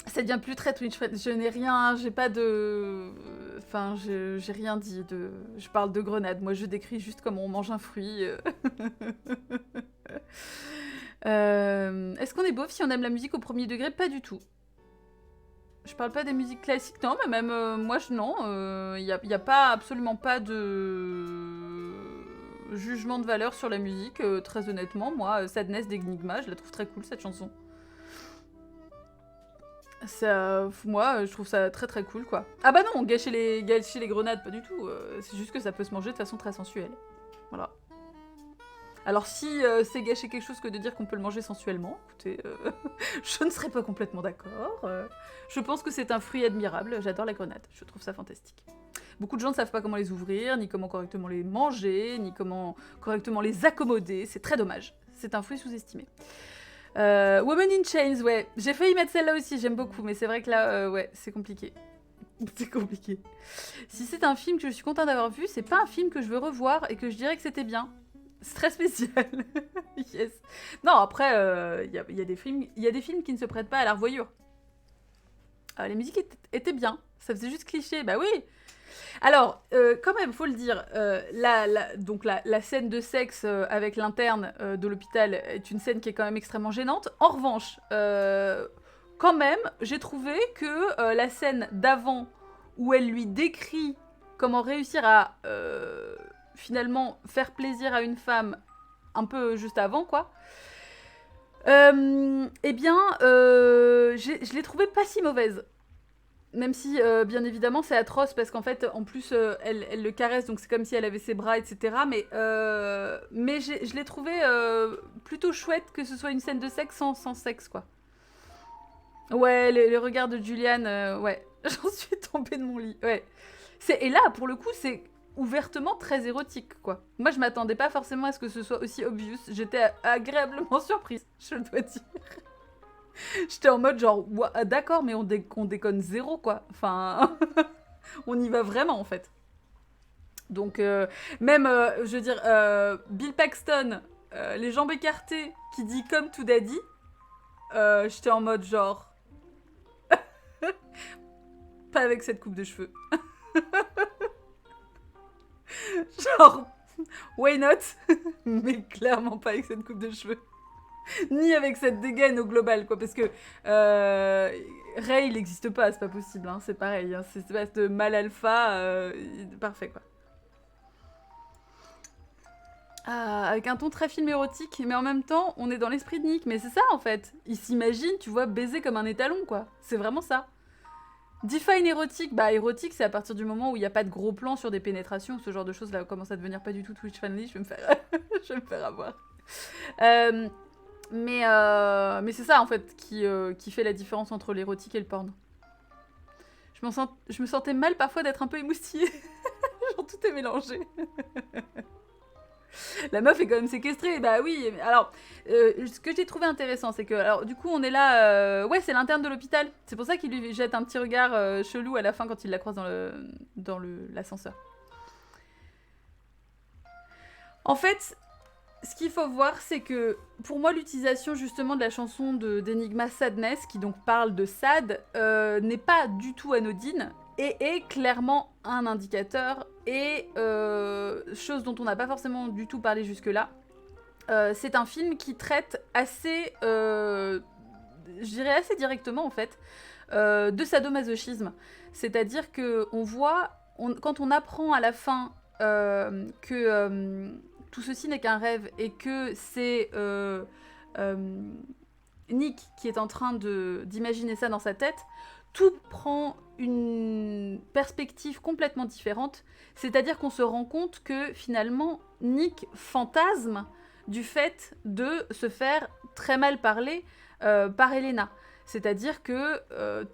Ça devient plus très Twitch. Je n'ai rien, j'ai pas de... Enfin, j'ai rien dit de... Je parle de grenade. Moi, je décris juste comment on mange un fruit. Est-ce qu'on est beauf si on aime la musique au premier degré? Pas du tout. Je parle pas des musiques classiques, non, mais même moi, non. Il y a pas, absolument pas de jugement de valeur sur la musique, très honnêtement. Moi, Sadness d'Enigma, je la trouve très cool, cette chanson. Ça, moi, je trouve ça très très cool, quoi. Ah bah non, gâcher les grenades, pas du tout. C'est juste que ça peut se manger de façon très sensuelle. Voilà. Alors si c'est gâcher quelque chose que de dire qu'on peut le manger sensuellement, écoutez, je ne serais pas complètement d'accord. Je pense que c'est un fruit admirable, j'adore la grenade, je trouve ça fantastique. Beaucoup de gens ne savent pas comment les ouvrir, ni comment correctement les manger, ni comment correctement les accommoder, c'est très dommage. C'est un fruit sous-estimé. Woman in Chains, ouais, j'ai failli mettre celle-là aussi, j'aime beaucoup, mais c'est vrai que là, ouais, c'est compliqué. C'est compliqué. Si c'est un film que je suis contente d'avoir vu, c'est pas un film que je veux revoir et que je dirais que c'était bien. C'est très spécial. Yes. Non, après, y a des films qui ne se prêtent pas à la revoyure. Les musiques étaient bien. Ça faisait juste cliché. Bah oui. Alors, quand même, faut le dire, donc la scène de sexe avec l'interne de l'hôpital est une scène qui est quand même extrêmement gênante. En revanche, quand même, j'ai trouvé que la scène d'avant, où elle lui décrit comment réussir à finalement faire plaisir à une femme un peu juste avant, quoi, eh bien, je l'ai trouvée pas si mauvaise. Même si, bien évidemment, c'est atroce parce qu'en fait, en plus, elle le caresse, donc c'est comme si elle avait ses bras, etc. Mais je l'ai trouvé plutôt chouette que ce soit une scène de sexe sans sexe, quoi. Ouais, les regards de Julian, ouais, j'en suis tombée de mon lit, ouais. Et là, pour le coup, c'est ouvertement très érotique, quoi. Moi, je m'attendais pas forcément à ce que ce soit aussi obvious. J'étais agréablement surprise, je dois dire. J'étais en mode genre, d'accord, mais on déconne zéro, quoi. Enfin, on y va vraiment, en fait. Donc, même, je veux dire, Bill Paxton, les jambes écartées, qui dit comme to daddy, j'étais en mode genre, pas avec cette coupe de cheveux. Genre, why not? Mais clairement pas avec cette coupe de cheveux. Ni avec cette dégaine au global, quoi, parce que Ray, il n'existe pas, c'est pas possible, hein, c'est pareil, hein, c'est une espèce de mal alpha, parfait, quoi. Avec un ton très film érotique, mais en même temps, on est dans l'esprit de Nick, mais c'est ça, en fait. Il s'imagine, tu vois, baiser comme un étalon, quoi. C'est vraiment ça. Define érotique, bah érotique, c'est à partir du moment où il n'y a pas de gros plans sur des pénétrations, ce genre de choses, là, commence à devenir pas du tout Twitch-friendly, je vais me faire, je vais me faire avoir. Mais c'est ça, en fait, qui fait la différence entre l'érotique et le porno. Je me sentais mal parfois d'être un peu émoustillée. Genre, tout est mélangé. La meuf est quand même séquestrée, bah oui. Alors, ce que j'ai trouvé intéressant, c'est que, alors, du coup, on est là... ouais, c'est l'interne de l'hôpital. C'est pour ça qu'il lui jette un petit regard chelou à la fin quand il la croise dans l'ascenseur. En fait... Ce qu'il faut voir, c'est que pour moi, l'utilisation justement de la chanson d'Enigma Sadness, qui donc parle de sad, n'est pas du tout anodine et est clairement un indicateur et chose dont on n'a pas forcément du tout parlé jusque-là. C'est un film qui traite assez, je dirais assez directement en fait, de sadomasochisme. C'est-à-dire que on voit, quand on apprend à la fin que tout ceci n'est qu'un rêve et que c'est Nick qui est en train d'imaginer ça dans sa tête, tout prend une perspective complètement différente. C'est-à-dire qu'on se rend compte que finalement, Nick fantasme du fait de se faire très mal parler par Elena. C'est-à-dire que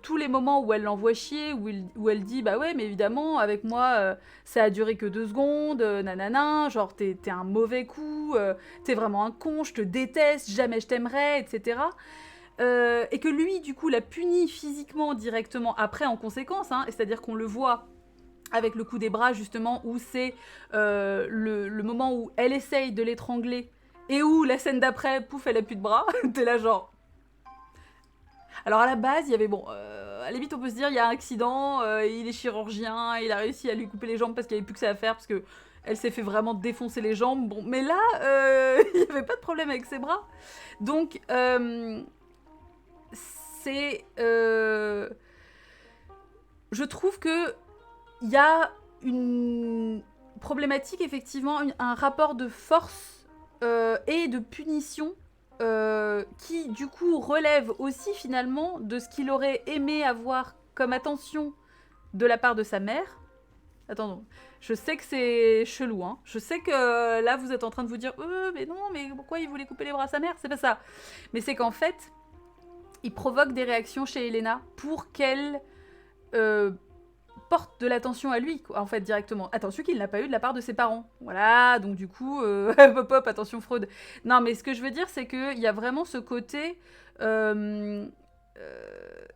tous les moments où elle l'envoie chier, où elle dit « Bah ouais, mais évidemment, avec moi, ça a duré que 2 secondes, nanana, genre t'es un mauvais coup, t'es vraiment un con, je te déteste, jamais je t'aimerai, etc. » Et que lui, du coup, la punit physiquement directement après en conséquence, hein, c'est-à-dire qu'on le voit avec le coup des bras, justement, où c'est le moment où elle essaye de l'étrangler et où la scène d'après, pouf, elle a plus de bras. T'es là genre... Alors à la base, il y avait, bon, à la limite on peut se dire, il y a un accident, il est chirurgien, il a réussi à lui couper les jambes parce qu'il n'y avait plus que ça à faire, parce que elle s'est fait vraiment défoncer les jambes. Bon, mais là, il n'y avait pas de problème avec ses bras. Donc, c'est... je trouve que il y a une problématique, effectivement, un rapport de force et de punition qui, du coup, relève aussi, finalement, de ce qu'il aurait aimé avoir comme attention de la part de sa mère. Attends, je sais que c'est chelou, hein. Je sais que là, vous êtes en train de vous dire « mais non, mais pourquoi il voulait couper les bras à sa mère ?» C'est pas ça. Mais c'est qu'en fait, il provoque des réactions chez Elena pour qu'elle porte de l'attention à lui, quoi, en fait, directement. Attention qu'il n'a pas eu de la part de ses parents. Voilà, donc du coup, hop, hop, attention fraude. Non, mais ce que je veux dire, c'est qu'il y a vraiment ce côté...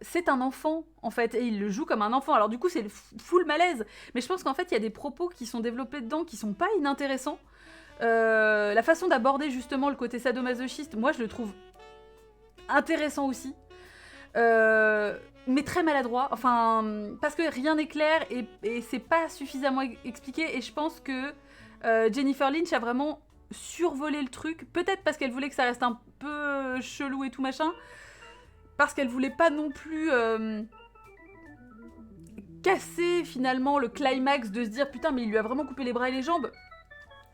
c'est un enfant, en fait, et il le joue comme un enfant. Alors du coup, c'est full malaise. Mais je pense qu'en fait, il y a des propos qui sont développés dedans qui sont pas inintéressants. La façon d'aborder, justement, le côté sadomasochiste, moi, je le trouve intéressant aussi. mais très maladroit. Enfin, parce que rien n'est clair et c'est pas suffisamment expliqué. Et je pense que Jennifer Lynch a vraiment survolé le truc. Peut-être parce qu'elle voulait que ça reste un peu chelou et tout machin. Parce qu'elle voulait pas non plus casser finalement le climax de se dire putain mais il lui a vraiment coupé les bras et les jambes.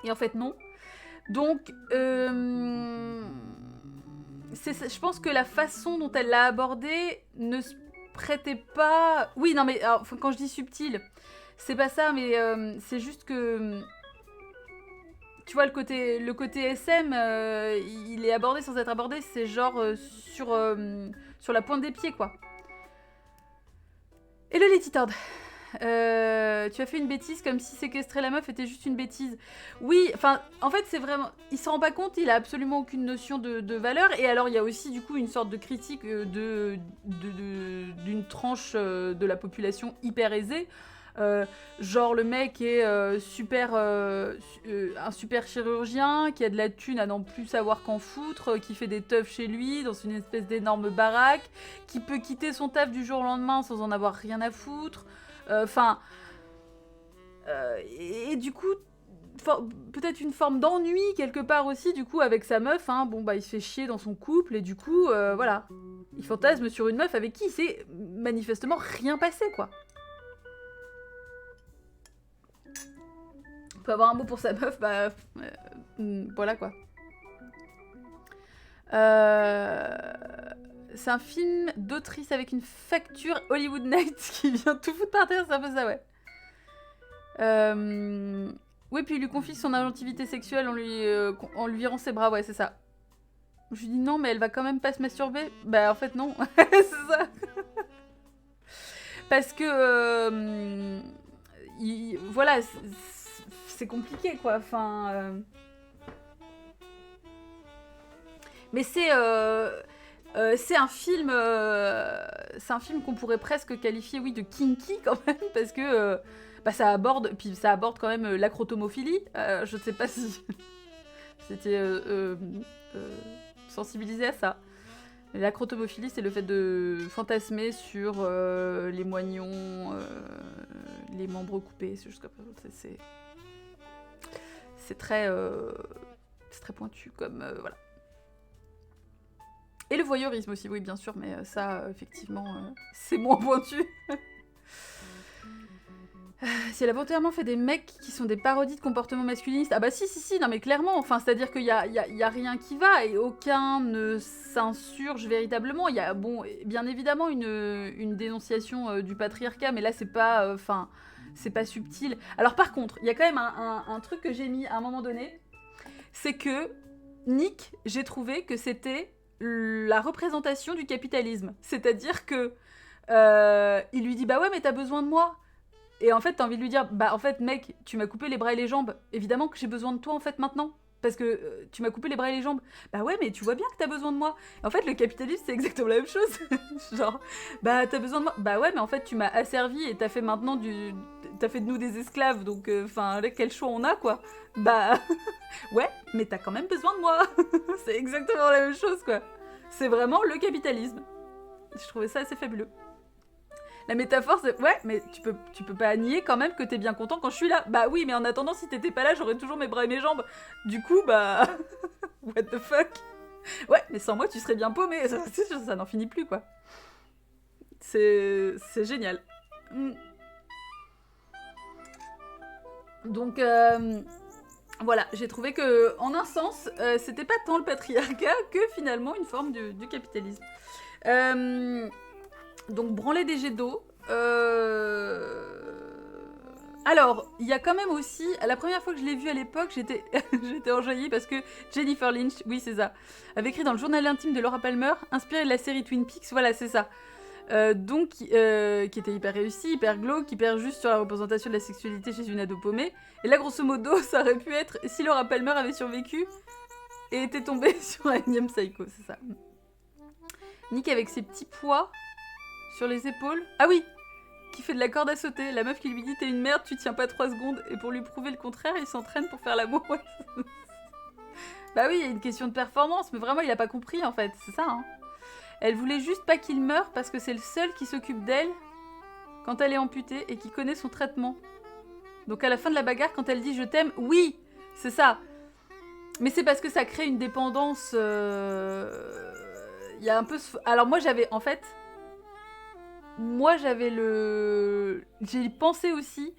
Et en fait non. Donc je pense que la façon dont elle l'a abordé ne se prêtait pas... Oui non mais alors, quand je dis subtil, c'est pas ça mais c'est juste que... Tu vois, le côté SM, il est abordé sans être abordé, c'est genre sur la pointe des pieds, quoi. Et le Letty Tord. Tu as fait une bêtise comme si séquestrer la meuf était juste une bêtise. Oui, enfin, en fait, c'est vraiment... Il s'en rend pas compte, il a absolument aucune notion de valeur. Et alors, il y a aussi, du coup, une sorte de critique d'une tranche de la population hyper aisée. Genre le mec est un super chirurgien qui a de la thune à n'en plus savoir qu'en foutre, qui fait des teufs chez lui dans une espèce d'énorme baraque, qui peut quitter son taf du jour au lendemain sans en avoir rien à foutre. Enfin, et du coup, peut-être une forme d'ennui quelque part aussi du coup avec sa meuf. Hein. Bon bah il se fait chier dans son couple et du coup voilà, il fantasme sur une meuf avec qui il s'est manifestement rien passé quoi. Peut avoir un mot pour sa meuf, bah voilà quoi. C'est un film d'autrice avec une facture Hollywood Night qui vient tout foutre par terre, c'est un peu ça, ouais. Oui, puis il lui confie son inventivité sexuelle en lui virant ses bras, ouais, c'est ça. Je lui dis non, mais elle va quand même pas se masturber. Bah en fait non, c'est ça. Parce que voilà. C'est compliqué quoi, enfin... Mais c'est un film qu'on pourrait presque qualifier, oui, de kinky quand même, parce que ça aborde quand même l'acrotomophilie. Je ne sais pas si c'était sensibilisé à ça. L'acrotomophilie, c'est le fait de fantasmer sur les moignons, les membres coupés, c'est juste comme ça. C'est très pointu comme voilà. Et le voyeurisme aussi, oui bien sûr, mais ça effectivement c'est moins pointu. Si elle a volontairement fait des mecs qui sont des parodies de comportements masculinistes, ah bah si, non mais clairement, enfin c'est-à-dire qu'il y a rien qui va et aucun ne s'insurge véritablement. Il y a bon bien évidemment une dénonciation du patriarcat, mais là c'est pas c'est pas subtil. Alors par contre, il y a quand même un truc que j'ai mis à un moment donné, c'est que Nick, j'ai trouvé que c'était la représentation du capitalisme. C'est-à-dire que il lui dit bah ouais mais t'as besoin de moi. Et en fait t'as envie de lui dire bah en fait mec tu m'as coupé les bras et les jambes. Évidemment que j'ai besoin de toi en fait maintenant. Parce que tu m'as coupé les bras et les jambes. Bah ouais, mais tu vois bien que t'as besoin de moi. Et en fait, le capitalisme, c'est exactement la même chose. Genre, bah t'as besoin de moi. Bah ouais, mais en fait, tu m'as asservi et t'as fait maintenant t'as fait de nous des esclaves. Donc, enfin, quel choix on a, quoi. Bah, ouais, mais t'as quand même besoin de moi. C'est exactement la même chose, quoi. C'est vraiment le capitalisme. Je trouvais ça assez fabuleux. La métaphore, c'est... Ouais, mais tu peux pas nier quand même que t'es bien content quand je suis là. Bah oui, mais en attendant, si t'étais pas là, j'aurais toujours mes bras et mes jambes. Du coup, bah... What the fuck. Ouais, mais sans moi, tu serais bien paumé. Ça n'en finit plus, quoi. C'est génial. Donc, voilà, j'ai trouvé que, en un sens, c'était pas tant le patriarcat que finalement une forme du capitalisme. Donc, branler des jets d'eau. Alors, il y a quand même aussi... La première fois que je l'ai vue à l'époque, j'étais enjaillie parce que Jennifer Lynch, oui c'est ça, avait écrit dans le journal intime de Laura Palmer, inspiré de la série Twin Peaks, voilà c'est ça. Donc, qui était hyper réussi, hyper glauque, hyper juste sur la représentation de la sexualité chez une ado paumée. Et là, grosso modo, ça aurait pu être si Laura Palmer avait survécu et était tombée sur un énième psycho, c'est ça. Nick avec ses petits poids sur les épaules. Ah oui, qui fait de la corde à sauter. La meuf qui lui dit t'es une merde, tu tiens pas 3 secondes. Et pour lui prouver le contraire, il s'entraîne pour faire l'amour. Ouais. Bah oui, il y a une question de performance, mais vraiment il a pas compris en fait, c'est ça. Hein. Elle voulait juste pas qu'il meure parce que c'est le seul qui s'occupe d'elle quand elle est amputée et qui connaît son traitement. Donc à la fin de la bagarre, quand elle dit je t'aime, oui, c'est ça. Mais c'est parce que ça crée une dépendance. Il y a un peu. Alors moi j'avais en fait. Moi j'avais le. J'ai pensé aussi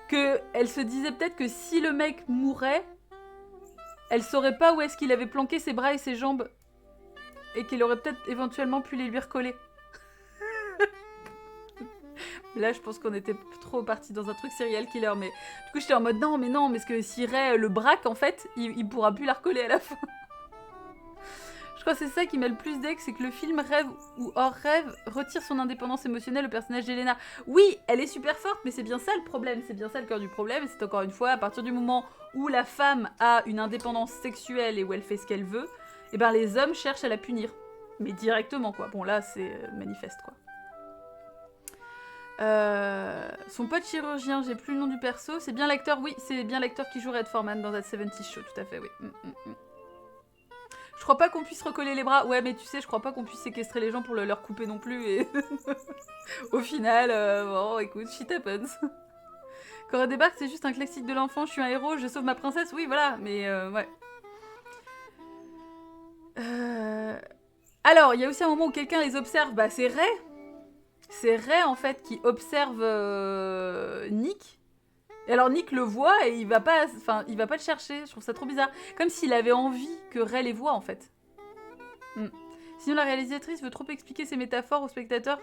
que elle se disait peut-être que si le mec mourait, elle saurait pas où est-ce qu'il avait planqué ses bras et ses jambes et qu'elle aurait peut-être éventuellement pu les lui recoller. Là, je pense qu'on était trop parti dans un truc serial killer, mais du coup, j'étais en mode non, mais parce que si Ray le braque, en fait, il pourra plus la recoller à la fin. Je crois que c'est ça qui m'a le plus deck, c'est que le film Rêve ou Hors Rêve retire son indépendance émotionnelle au personnage d'Elena. Oui, elle est super forte, mais c'est bien ça le problème, c'est bien ça le cœur du problème, et c'est encore une fois, à partir du moment où la femme a une indépendance sexuelle et où elle fait ce qu'elle veut, et ben les hommes cherchent à la punir. Mais directement, quoi. Bon, là, c'est manifeste, quoi. Son pote chirurgien, j'ai plus le nom du perso, c'est bien l'acteur, oui, c'est bien l'acteur qui joue Red Foreman dans That 70's Show, tout à fait, oui. Je crois pas qu'on puisse recoller les bras, ouais, mais tu sais, je crois pas qu'on puisse séquestrer les gens pour leur couper non plus, et au final, bon, écoute, shit happens. Quand elle débarque, c'est juste un classique de l'enfant, je suis un héros, je sauve ma princesse, oui, voilà, mais ouais. Alors, il y a aussi un moment où quelqu'un les observe, bah c'est Ray. C'est Ray en fait qui observe Nick. Et alors Nick le voit et il va pas le chercher. Je trouve ça trop bizarre. Comme s'il avait envie que Ray les voit en fait. Sinon la réalisatrice veut trop expliquer ses métaphores aux spectateurs.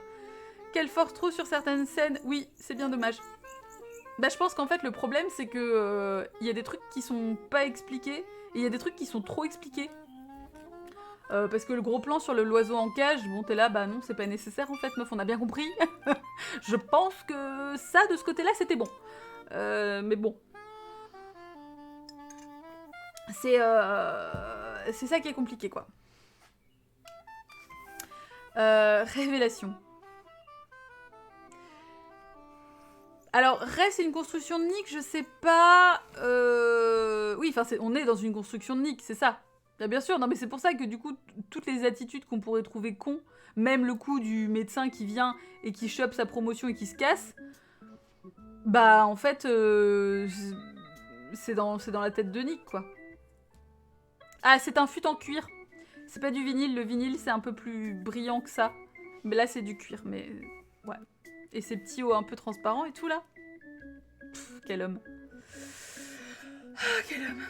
Qu'elle force trop sur certaines scènes. Oui, c'est bien dommage. Bah je pense qu'en fait le problème c'est que y a des trucs qui sont pas expliqués et il y a des trucs qui sont trop expliqués. Parce que le gros plan sur l'oiseau en cage, bon t'es là, bah non c'est pas nécessaire en fait meuf, on a bien compris. Je pense que ça de ce côté là c'était bon. Mais bon. C'est ça qui est compliqué quoi. Révélation. Alors, Ray, c'est une construction de Nick, je sais pas... Oui, enfin, on est dans une construction de Nick, c'est ça. Bien sûr, non mais c'est pour ça que du coup, toutes les attitudes qu'on pourrait trouver cons, même le coup du médecin qui vient et qui chope sa promotion et qui se casse, bah en fait, c'est dans la tête de Nick, quoi. Ah, c'est un fut en cuir. C'est pas du vinyle, le vinyle c'est un peu plus brillant que ça. Mais là c'est du cuir, mais ouais. Et ces petits hauts un peu transparents et tout là. Pff, quel homme. Ah, quel homme.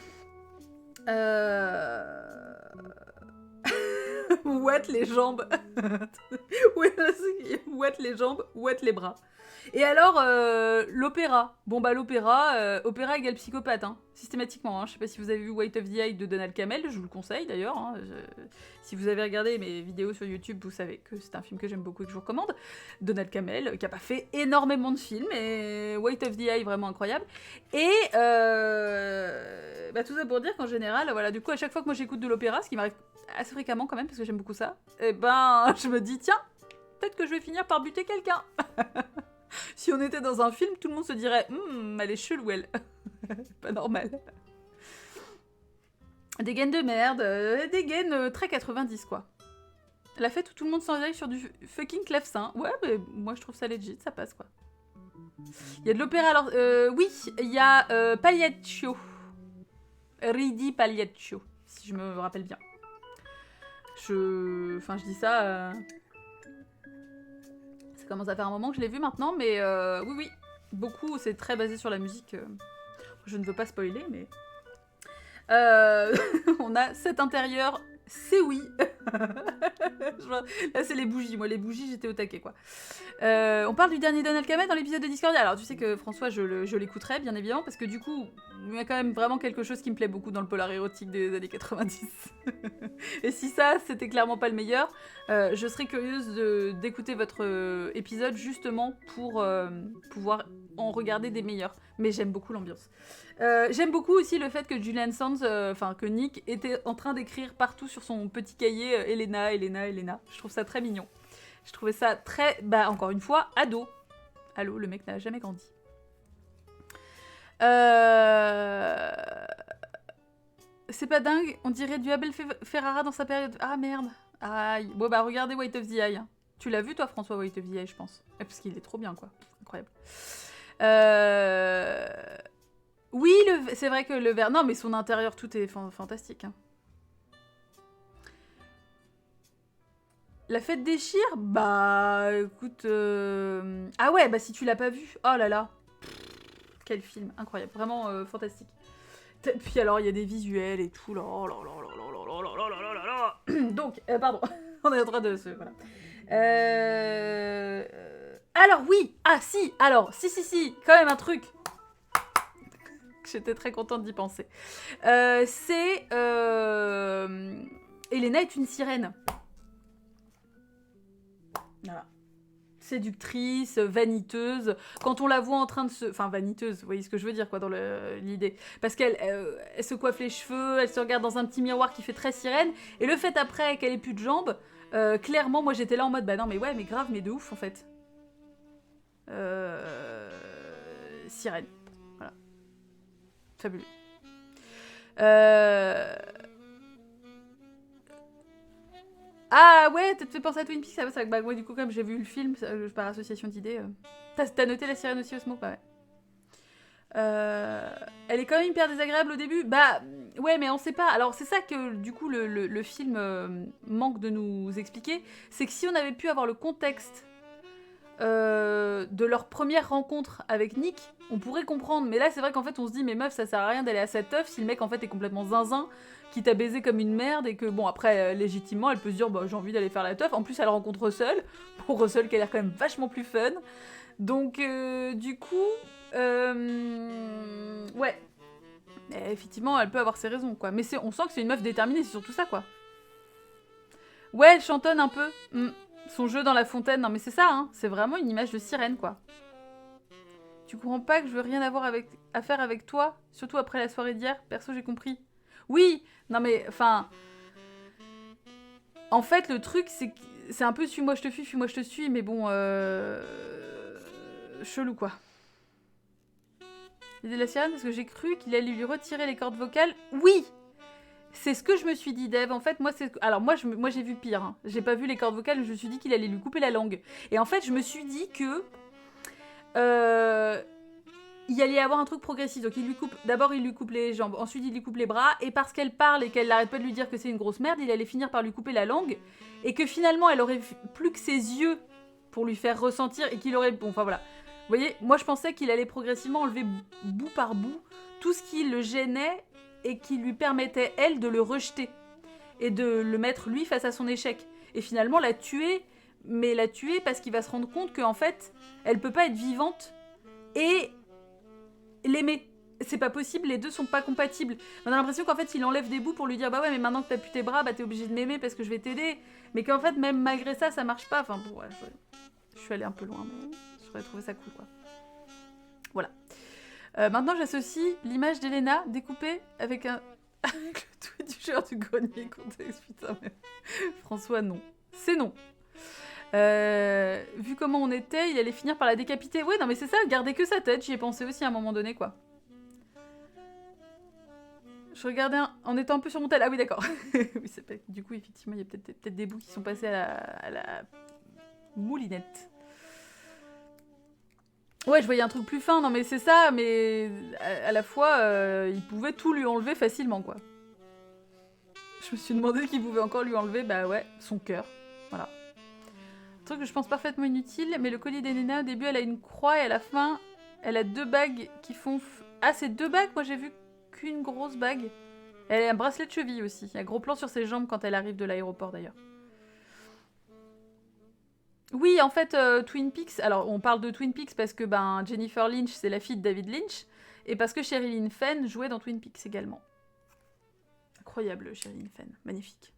Ouette les jambes. Ouette les jambes, ouette les bras. Et alors, l'opéra. Bon bah l'opéra, opéra égale psychopathe, hein, systématiquement. Hein. Je sais pas si vous avez vu Weight of the Eye de Donald Cammell, je vous le conseille d'ailleurs. Hein. Si vous avez regardé mes vidéos sur YouTube, vous savez que c'est un film que j'aime beaucoup et que je vous recommande. Donald Cammell, qui a pas fait énormément de films, et Weight of the Eye, vraiment incroyable. Et bah, tout ça pour dire qu'en général, voilà, du coup, à chaque fois que moi j'écoute de l'opéra, ce qui m'arrive assez fréquemment quand même, parce que j'aime beaucoup ça, et ben, je me dis, tiens, peut-être que je vais finir par buter quelqu'un. Si on était dans un film, tout le monde se dirait elle est chelou, elle. Pas normal. Des gaines de merde, des gaines très 90, quoi. La fête où tout le monde s'enjaille sur du fucking clavecin. Ouais, mais moi je trouve ça legit, ça passe, quoi. Il y a de l'opéra, alors... oui, il y a Pagliaccio. Ridi Pagliaccio, si je me rappelle bien. Enfin, je dis ça... Ça commence à faire un moment que je l'ai vu maintenant, mais oui, beaucoup, c'est très basé sur la musique. Je ne veux pas spoiler, mais... on a cet intérieur, c'est oui. Là, c'est les bougies. Moi, les bougies, j'étais au taquet, quoi. On parle du dernier Donald Cammell dans l'épisode de Discordia. Alors, tu sais que François, je l'écouterai, bien évidemment, parce que du coup, il y a quand même vraiment quelque chose qui me plaît beaucoup dans le polar érotique des années 90. Et si ça, c'était clairement pas le meilleur, je serais curieuse d'écouter votre épisode, justement, pour pouvoir en regarder des meilleurs. Mais j'aime beaucoup l'ambiance. J'aime beaucoup aussi le fait que Julian Sands, que Nick, était en train d'écrire partout sur son petit cahier Elena. Je trouve ça très mignon. Je trouvais ça très, encore une fois, ado. Allô, le mec n'a jamais grandi. C'est pas dingue, on dirait du Abel Ferrara dans sa période. Ah merde. Aïe. Bon, bah, regardez White of the Eye. Hein. Tu l'as vu, toi, François, White of the Eye, je pense. Parce qu'il est trop bien, quoi. Incroyable. Oui, c'est vrai que le verre... Non, mais son intérieur, tout est fantastique. Hein. La fête des Chires, bah écoute... Ah ouais, bah si tu l'as pas vu, oh là là. Quel film, incroyable, vraiment fantastique. Puis alors, il y a des visuels et tout, là, oh là là là là là là là là là là. Donc, pardon, on est en train de se... Voilà. Alors oui, ah si, alors, si, quand même un truc. J'étais très contente d'y penser. C'est... Elena est une sirène. Voilà. Séductrice, vaniteuse. Quand on la voit en train de se... Enfin, vaniteuse, vous voyez ce que je veux dire, quoi, dans l'idée. Parce qu'elle elle se coiffe les cheveux, elle se regarde dans un petit miroir qui fait très sirène. Et le fait après qu'elle ait plus de jambes, clairement, moi j'étais là en mode, bah non, mais ouais, mais grave, mais de ouf, en fait. Sirène. Voilà. Fabuleux. Ah ouais, t'as fait penser à Twin Peaks, ça va. Bah, moi, du coup, comme j'ai vu le film, par association d'idées. T'as noté la sirène aussi, Osmo? Bah ouais. Elle est quand même hyper désagréable au début. Bah ouais, mais on sait pas. Alors c'est ça que du coup le film manque de nous expliquer. C'est que si on avait pu avoir le contexte de leur première rencontre avec Nick, on pourrait comprendre. Mais là c'est vrai qu'en fait on se dit mais meuf ça sert à rien d'aller à cette teuf si le mec en fait est complètement zinzin, qui t'a baisé comme une merde et que bon après légitimement elle peut se dire bah j'ai envie d'aller faire la teuf. En plus elle rencontre Russell. Pour Russell qui a l'air quand même vachement plus fun. Donc du coup... ouais. Et effectivement, elle peut avoir ses raisons, quoi. Mais on sent que c'est une meuf déterminée, c'est surtout ça, quoi. Ouais, elle chantonne un peu. Son jeu dans la fontaine, non mais c'est ça, hein. C'est vraiment une image de sirène, quoi. Tu comprends pas que je veux rien avoir à faire avec toi, surtout après la soirée d'hier. Perso, j'ai compris. Oui, non mais, enfin... En fait, le truc, c'est un peu suis-moi je te fuis, fuis-moi je te suis, mais bon... Chelou, quoi. L'idée de la sirène, parce que j'ai cru qu'il allait lui retirer les cordes vocales. Oui! C'est ce que je me suis dit, Dave. En fait, moi, c'est... Alors, moi, j'ai vu pire. Hein. J'ai pas vu les cordes vocales, je me suis dit qu'il allait lui couper la langue. Et en fait, je me suis dit que... il allait y avoir un truc progressif. Donc, d'abord, il lui coupe les jambes. Ensuite, il lui coupe les bras. Et parce qu'elle parle et qu'elle n'arrête pas de lui dire que c'est une grosse merde, il allait finir par lui couper la langue. Et que finalement, elle aurait plus que ses yeux pour lui faire ressentir. Et qu'il aurait... Bon, enfin, voilà. Vous voyez, moi je pensais qu'il allait progressivement enlever bout par bout tout ce qui le gênait et qui lui permettait, elle, de le rejeter. Et de le mettre, lui, face à son échec. Et finalement, la tuer, mais la tuer parce qu'il va se rendre compte qu'en fait, elle peut pas être vivante et l'aimer. C'est pas possible, les deux sont pas compatibles. On a l'impression qu'en fait, il enlève des bouts pour lui dire bah ouais, mais maintenant que t'as pu tes bras, bah t'es obligé de m'aimer parce que je vais t'aider. Mais qu'en fait, même malgré ça, ça marche pas. Enfin, bon, ouais, je suis allée un peu loin, mais... J'aurais trouvé ça cool, quoi. Voilà. Maintenant, j'associe l'image d'Elena découpée avec avec le tweet du joueur du grenier contexte. Putain, mais... François, non. C'est non. Vu comment on était, il allait finir par la décapiter. Ouais, non, mais c'est ça, garder que sa tête. J'y ai pensé aussi à un moment donné, quoi. Je regardais en étant un peu sur mon tel. Ah oui, d'accord. Oui, c'est pas... Du coup, effectivement, il y a peut-être des bouts qui sont passés à la moulinette. Ouais, je voyais un truc plus fin, non mais c'est ça, mais à la fois, il pouvait tout lui enlever facilement, quoi. Je me suis demandé qu'il pouvait encore lui enlever, bah ouais, son cœur. Voilà. Un truc que je pense parfaitement inutile, mais le collier d'Elena, au début, elle a une croix et à la fin, elle a deux bagues qui font... Ah, c'est deux bagues? Moi, j'ai vu qu'une grosse bague. Elle a un bracelet de cheville aussi. Il y a un gros plan sur ses jambes quand elle arrive de l'aéroport, d'ailleurs. Oui, en fait, Twin Peaks... Alors, on parle de Twin Peaks parce que Jennifer Lynch, c'est la fille de David Lynch, et parce que Sherilyn Fenn jouait dans Twin Peaks également. Incroyable, Sherilyn Fenn. Magnifique.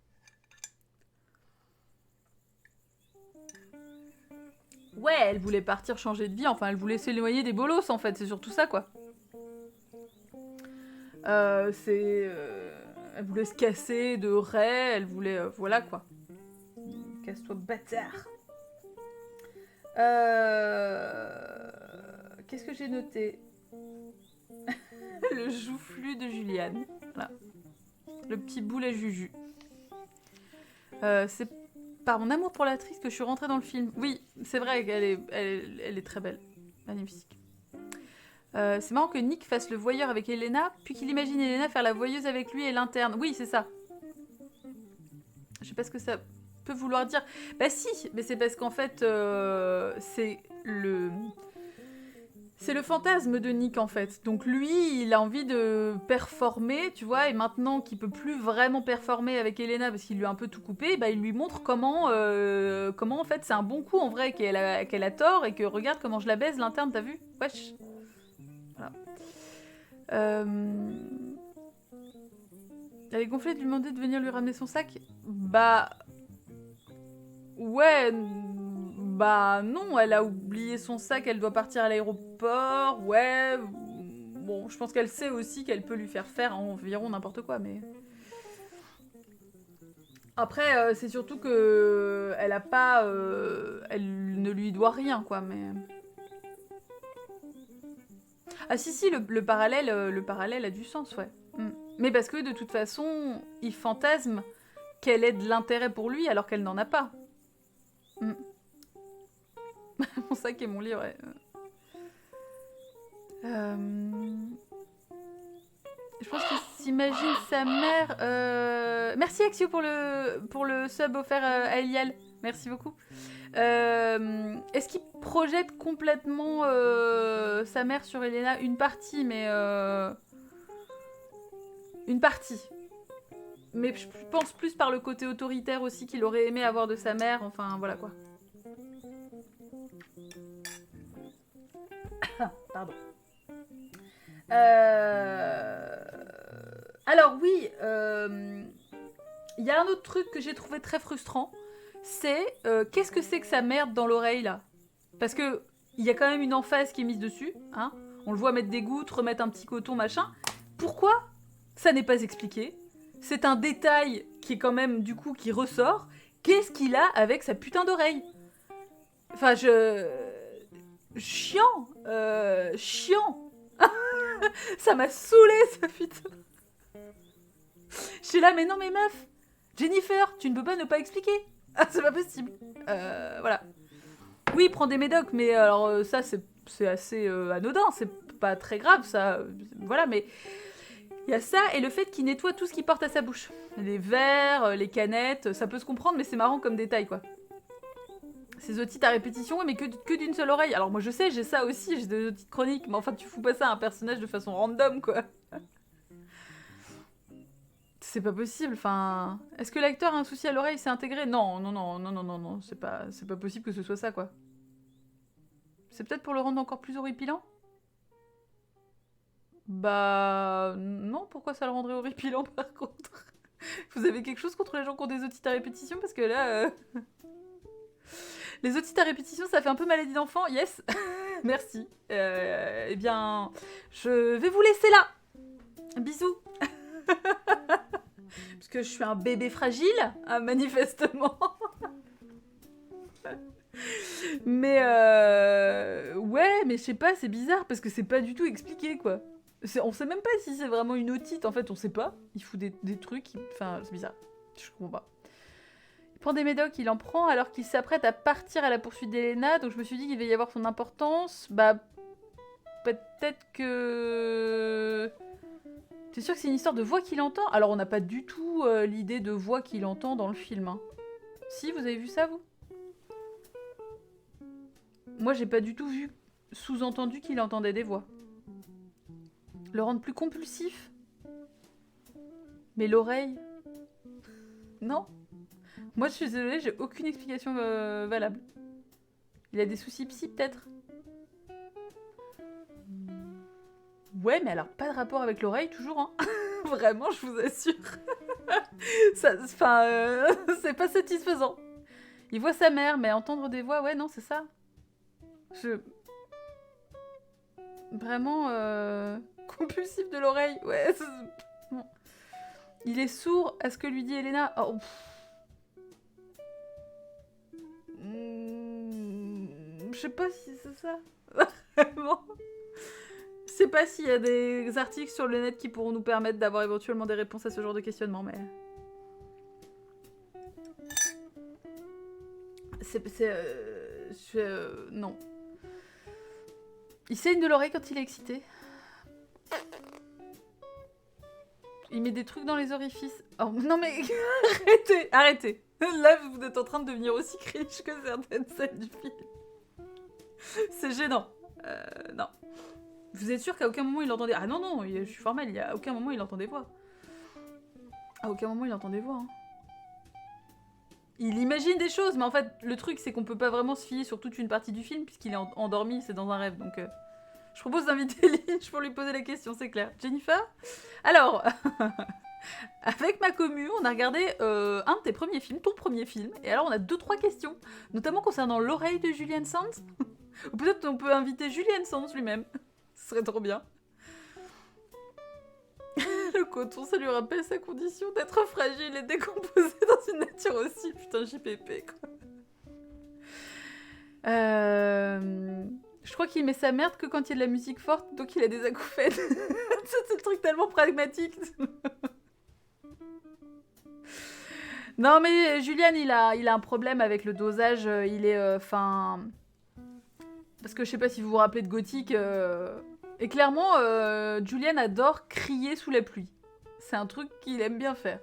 Ouais, elle voulait partir changer de vie, enfin, elle voulait s'éloigner des bolos, en fait, c'est surtout ça, quoi. Elle voulait se casser de Ray, elle voulait... voilà, quoi. Casse-toi, bâtard. Qu'est-ce que j'ai noté? Le joufflu de Juliane. Voilà. Le petit boulet Juju. C'est par mon amour pour l'actrice que je suis rentrée dans le film. Oui, c'est vrai qu'elle est très belle. Magnifique. C'est marrant que Nick fasse le voyeur avec Elena, puis qu'il imagine Elena faire la voyeuse avec lui et l'interne. Oui, c'est ça. Je sais pas ce que ça peut vouloir dire. Bah si, mais c'est parce qu'en fait, c'est le fantasme de Nick en fait. Donc lui, il a envie de performer, tu vois, et maintenant qu'il peut plus vraiment performer avec Elena parce qu'il lui a un peu tout coupé, bah il lui montre comment en fait c'est un bon coup en vrai qu'elle a tort et que regarde comment je la baise l'interne, t'as vu? Wesh. Voilà. Elle est gonflée de lui demander de venir lui ramener son sac. Bah ouais, bah non, elle a oublié son sac, elle doit partir à l'aéroport, ouais. Bon, je pense qu'elle sait aussi qu'elle peut lui faire environ n'importe quoi, mais... Après, c'est surtout que elle a pas... elle ne lui doit rien, quoi, mais... Ah si, le parallèle a du sens, ouais. Mm. Mais parce que, de toute façon, il fantasme qu'elle ait de l'intérêt pour lui alors qu'elle n'en a pas. Mm. Mon sac et mon livre, ouais. Je pense qu'il s'imagine sa mère... Merci Axio pour le sub offert à Elial. Merci beaucoup. Est-ce qu'il projette complètement sa mère sur Elena? Une partie, mais... Une partie. Mais je pense plus par le côté autoritaire aussi qu'il aurait aimé avoir de sa mère. Enfin, voilà quoi. Pardon. Alors oui, il y a un autre truc que j'ai trouvé très frustrant, c'est qu'est-ce que c'est que sa merde dans l'oreille là? Parce que il y a quand même une emphase qui est mise dessus, hein. On le voit mettre des gouttes, remettre un petit coton, machin. Pourquoi ça n'est pas expliqué? C'est un détail qui est quand même du coup qui ressort. Qu'est-ce qu'il a avec sa putain d'oreille? Enfin, chiant, chiant. Ça m'a saoulé, ça putain. Je suis là, mais non, mais meuf, Jennifer, tu ne peux pas ne pas expliquer. Ah, c'est pas possible. Voilà. Oui, prends des médocs, mais alors ça, c'est assez anodin, c'est pas très grave, ça. Voilà, mais il y a ça et le fait qu'il nettoie tout ce qu'il porte à sa bouche. Les verres, les canettes, ça peut se comprendre, mais c'est marrant comme détail, quoi. Ces otites à répétition, mais que d'une seule oreille. Alors moi je sais, j'ai ça aussi, j'ai des otites chroniques, mais enfin tu fous pas ça à un personnage de façon random, quoi. C'est pas possible, enfin... Est-ce que l'acteur a un souci à l'oreille, c'est intégré? Non, c'est pas possible que ce soit ça, quoi. C'est peut-être pour le rendre encore plus horripilant? Bah... Non, pourquoi ça le rendrait horripilant, par contre? Vous avez quelque chose contre les gens qui ont des otites à répétition? Parce que là... Les otites à répétition, ça fait un peu maladie d'enfant. Yes. Merci. Eh bien, je vais vous laisser là. Bisous. Parce que je suis un bébé fragile, hein, manifestement. Mais ouais, mais je sais pas, c'est bizarre parce que c'est pas du tout expliqué, quoi. On sait même pas si c'est vraiment une otite, en fait, on sait pas. Il fout des trucs, enfin, c'est bizarre. Je comprends pas. Il prend des médocs, il en prend alors qu'il s'apprête à partir à la poursuite d'Elena, donc je me suis dit qu'il va y avoir son importance. Bah, peut-être que... T'es sûr que c'est une histoire de voix qu'il entend? Alors on n'a pas du tout l'idée de voix qu'il entend dans le film. Hein. Si, vous avez vu ça, vous? Moi, j'ai pas du tout vu sous-entendu qu'il entendait des voix. Le rendre plus compulsif? Mais l'oreille? Non? Moi, je suis désolée, j'ai aucune explication valable. Il a des soucis psy, peut-être? Ouais, mais alors, pas de rapport avec l'oreille, toujours, hein. Vraiment, je vous assure. Enfin, c'est pas satisfaisant. Il voit sa mère, mais entendre des voix, ouais, non, c'est ça. Vraiment, compulsif de l'oreille, ouais. Bon. Il est sourd à ce que lui dit Elena. Oh, je sais pas si c'est ça. Vraiment. Je sais pas s'il y a des articles sur le net qui pourront nous permettre d'avoir éventuellement des réponses à ce genre de questionnement, mais... Non. Il saigne de l'oreille quand il est excité. Il met des trucs dans les orifices. Oh, non mais arrêtez. Là, vous êtes en train de devenir aussi cringe que certaines scènes du film. C'est gênant. Non. Vous êtes sûr qu'à aucun moment il entendait... Ah non, je suis formelle, il y a aucun moment il entend des voix. À aucun moment il entend des voix. Hein. Il imagine des choses, mais en fait, le truc, c'est qu'on peut pas vraiment se fier sur toute une partie du film, puisqu'il est endormi, c'est dans un rêve, donc... Je propose d'inviter Lynch pour lui poser la question, c'est clair. Jennifer ? Alors, avec ma commu, on a regardé un de tes premiers films, ton premier film, et alors on a 2-3 questions, notamment concernant l'oreille de Julian Sands. Ou peut-être on peut inviter Julian Sands lui-même. Ce serait trop bien. Le coton, ça lui rappelle sa condition d'être fragile et décomposé dans une nature aussi. Putain, JPP, quoi. Je crois qu'il met sa merde que quand il y a de la musique forte, donc il a des acouphènes. C'est le truc tellement pragmatique. Non, mais Julian, il a un problème avec le dosage. Il est... Parce que je sais pas si vous vous rappelez de Gothic... Et clairement, Julian adore crier sous la pluie. C'est un truc qu'il aime bien faire.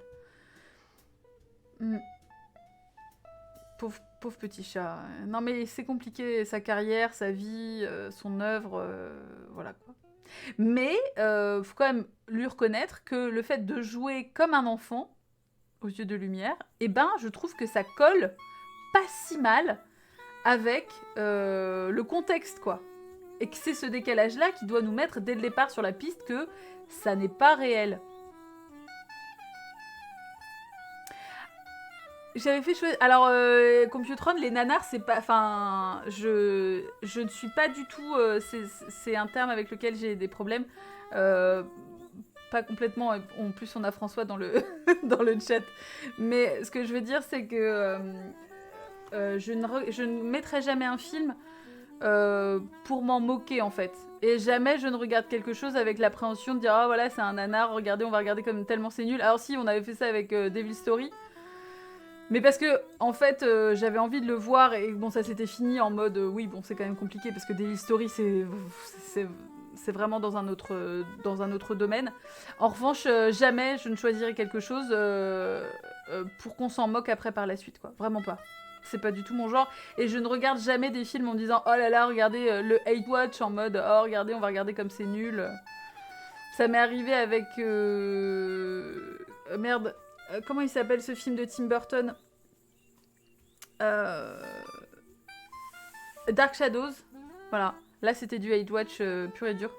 Pauvre petit chat. Non mais c'est compliqué, sa carrière, sa vie, son œuvre, voilà quoi. Mais faut quand même lui reconnaître que le fait de jouer comme un enfant, aux yeux de lumière, eh ben je trouve que ça colle pas si mal avec le contexte quoi. Et que c'est ce décalage-là qui doit nous mettre dès le départ sur la piste que ça n'est pas réel. J'avais fait choisir... Alors, Computron, les nanars, c'est pas... Enfin, je ne suis pas du tout... c'est un terme avec lequel j'ai des problèmes. Pas complètement. En plus, on a François dans le, dans le chat. Mais ce que je veux dire, c'est que je ne mettrai jamais un film pour m'en moquer, en fait. Et jamais je ne regarde quelque chose avec l'appréhension de dire « Ah, voilà, c'est un nanar, regardez, on va regarder comme tellement c'est nul. » Alors si, on avait fait ça avec Devil Story. Mais parce que, en fait, j'avais envie de le voir et bon, ça s'était fini en mode oui, bon, c'est quand même compliqué parce que Devil Story, c'est vraiment dans un autre domaine. En revanche, jamais je ne choisirais quelque chose pour qu'on s'en moque après par la suite, quoi. Vraiment pas. C'est pas du tout mon genre. Et je ne regarde jamais des films en me disant oh là là, regardez le Hate Watch en mode oh, regardez, on va regarder comme c'est nul. Ça m'est arrivé avec. Merde. Comment il s'appelle ce film de Tim Burton Dark Shadows. Voilà. Là, c'était du Hate Watch pur et dur.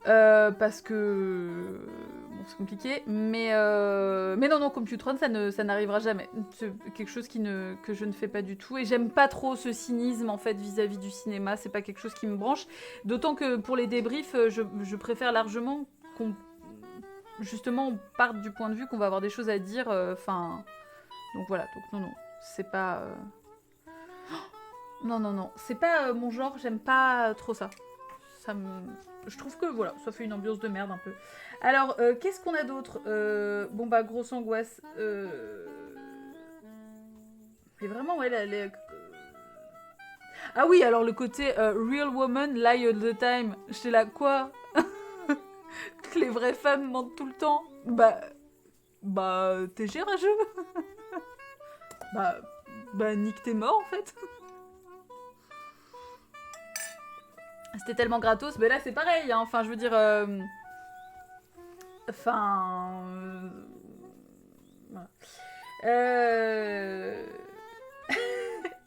Parce que... Bon, c'est compliqué. Mais non, Computron, ça n'arrivera jamais. C'est quelque chose que je ne fais pas du tout. Et j'aime pas trop ce cynisme, en fait, vis-à-vis du cinéma. C'est pas quelque chose qui me branche. D'autant que pour les débriefs, je préfère largement qu'on... Justement, on parte du point de vue qu'on va avoir des choses à dire. Donc voilà. Donc non. C'est pas... Non. C'est pas mon genre. J'aime pas trop ça. Je trouve que voilà, ça fait une ambiance de merde un peu. Alors, qu'est-ce qu'on a d'autre bon bah, grosse angoisse. Mais vraiment, ouais, Ah oui, alors le côté real woman lie all the time. J'étais là, quoi? Que les vraies femmes mentent tout le temps? Bah, t'es gérageux. bah, nique t'es mort en fait. C'était tellement gratos, mais là c'est pareil, hein. Enfin je veux dire... Voilà.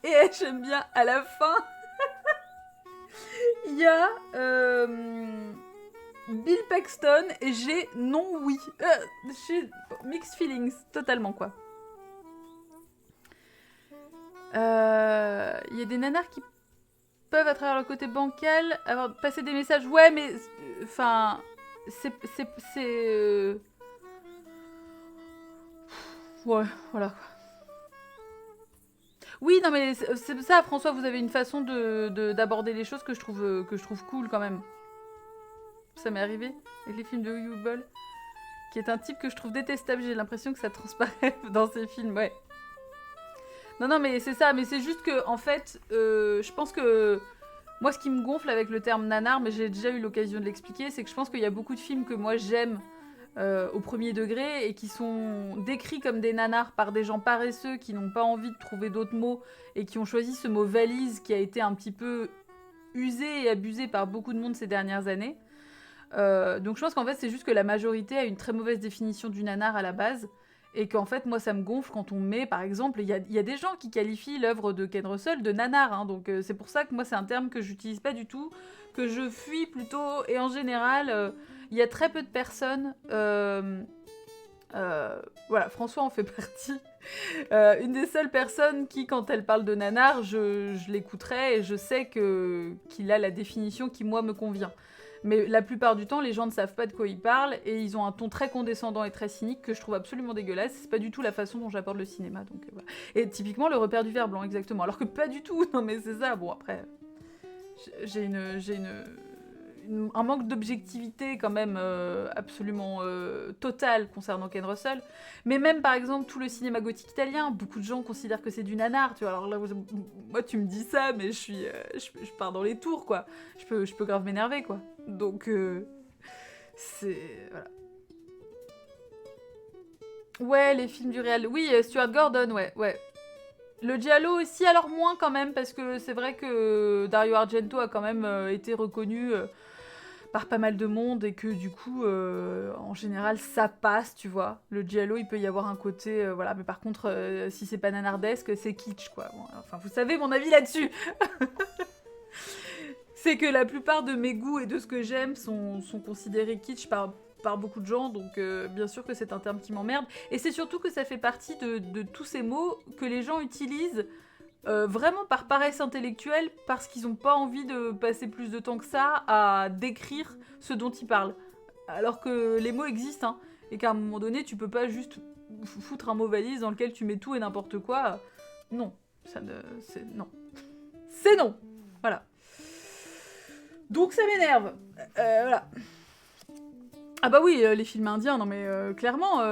Et j'aime bien, à la fin, il y a Bill Paxton et j'ai non oui. J'ai mixed feelings, totalement quoi. Il y a des nanars qui peuvent, à travers le côté bancal, avoir passé des messages. Ouais, mais... Enfin... Ouais, voilà. Oui, non, mais c'est ça, François, vous avez une façon d'aborder les choses que je trouve cool, quand même. Ça m'est arrivé avec les films de Uwe Boll, qui est un type que je trouve détestable. J'ai l'impression que ça transparaît dans ces films, ouais. Non, non, mais c'est ça, mais c'est juste que, en fait, je pense que moi, ce qui me gonfle avec le terme nanar, mais j'ai déjà eu l'occasion de l'expliquer, c'est que je pense qu'il y a beaucoup de films que moi j'aime au premier degré et qui sont décrits comme des nanars par des gens paresseux qui n'ont pas envie de trouver d'autres mots et qui ont choisi ce mot valise qui a été un petit peu usé et abusé par beaucoup de monde ces dernières années. Donc je pense qu'en fait c'est juste que la majorité a une très mauvaise définition du nanar à la base et qu'en fait moi ça me gonfle quand on met par exemple, il y a des gens qui qualifient l'œuvre de Ken Russell de nanar, hein, donc c'est pour ça que moi c'est un terme que j'utilise pas du tout, que je fuis plutôt, et en général il y a très peu de personnes, voilà, François en fait partie, une des seules personnes qui, quand elle parle de nanar, je l'écouterai et je sais qu'il a la définition qui, moi, me convient. Mais la plupart du temps, les gens ne savent pas de quoi ils parlent et ils ont un ton très condescendant et très cynique que je trouve absolument dégueulasse. C'est pas du tout la façon dont j'aborde le cinéma. Donc, voilà. Et typiquement, le repère du ver blanc, exactement. Alors que pas du tout. Non, mais c'est ça. Bon, après, j'ai un manque d'objectivité quand même absolument total concernant Ken Russell. Mais même par exemple tout le cinéma gothique italien, beaucoup de gens considèrent que c'est du nanar, tu vois. Alors là, moi tu me dis ça, mais je pars dans les tours, quoi. Je peux grave m'énerver, quoi. Donc c'est... Voilà. Ouais, les films du réel. Oui, Stuart Gordon, ouais. Le Giallo aussi, alors moins quand même, parce que c'est vrai que Dario Argento a quand même été reconnu par pas mal de monde et que du coup, en général, ça passe, tu vois. Le Giallo, il peut y avoir un côté, voilà, mais par contre, si c'est pas nanardesque, c'est kitsch, quoi. Bon, enfin, vous savez mon avis là-dessus. C'est que la plupart de mes goûts et de ce que j'aime sont considérés kitsch par beaucoup de gens, donc bien sûr que c'est un terme qui m'emmerde. Et c'est surtout que ça fait partie de tous ces mots que les gens utilisent vraiment par paresse intellectuelle, parce qu'ils n'ont pas envie de passer plus de temps que ça à décrire ce dont ils parlent. Alors que les mots existent, hein, et qu'à un moment donné, tu peux pas juste foutre un mot valise dans lequel tu mets tout et n'importe quoi. Non, ça ne... Non. C'est non. Voilà. Donc ça m'énerve. Voilà. Ah bah oui, les films indiens, non mais clairement,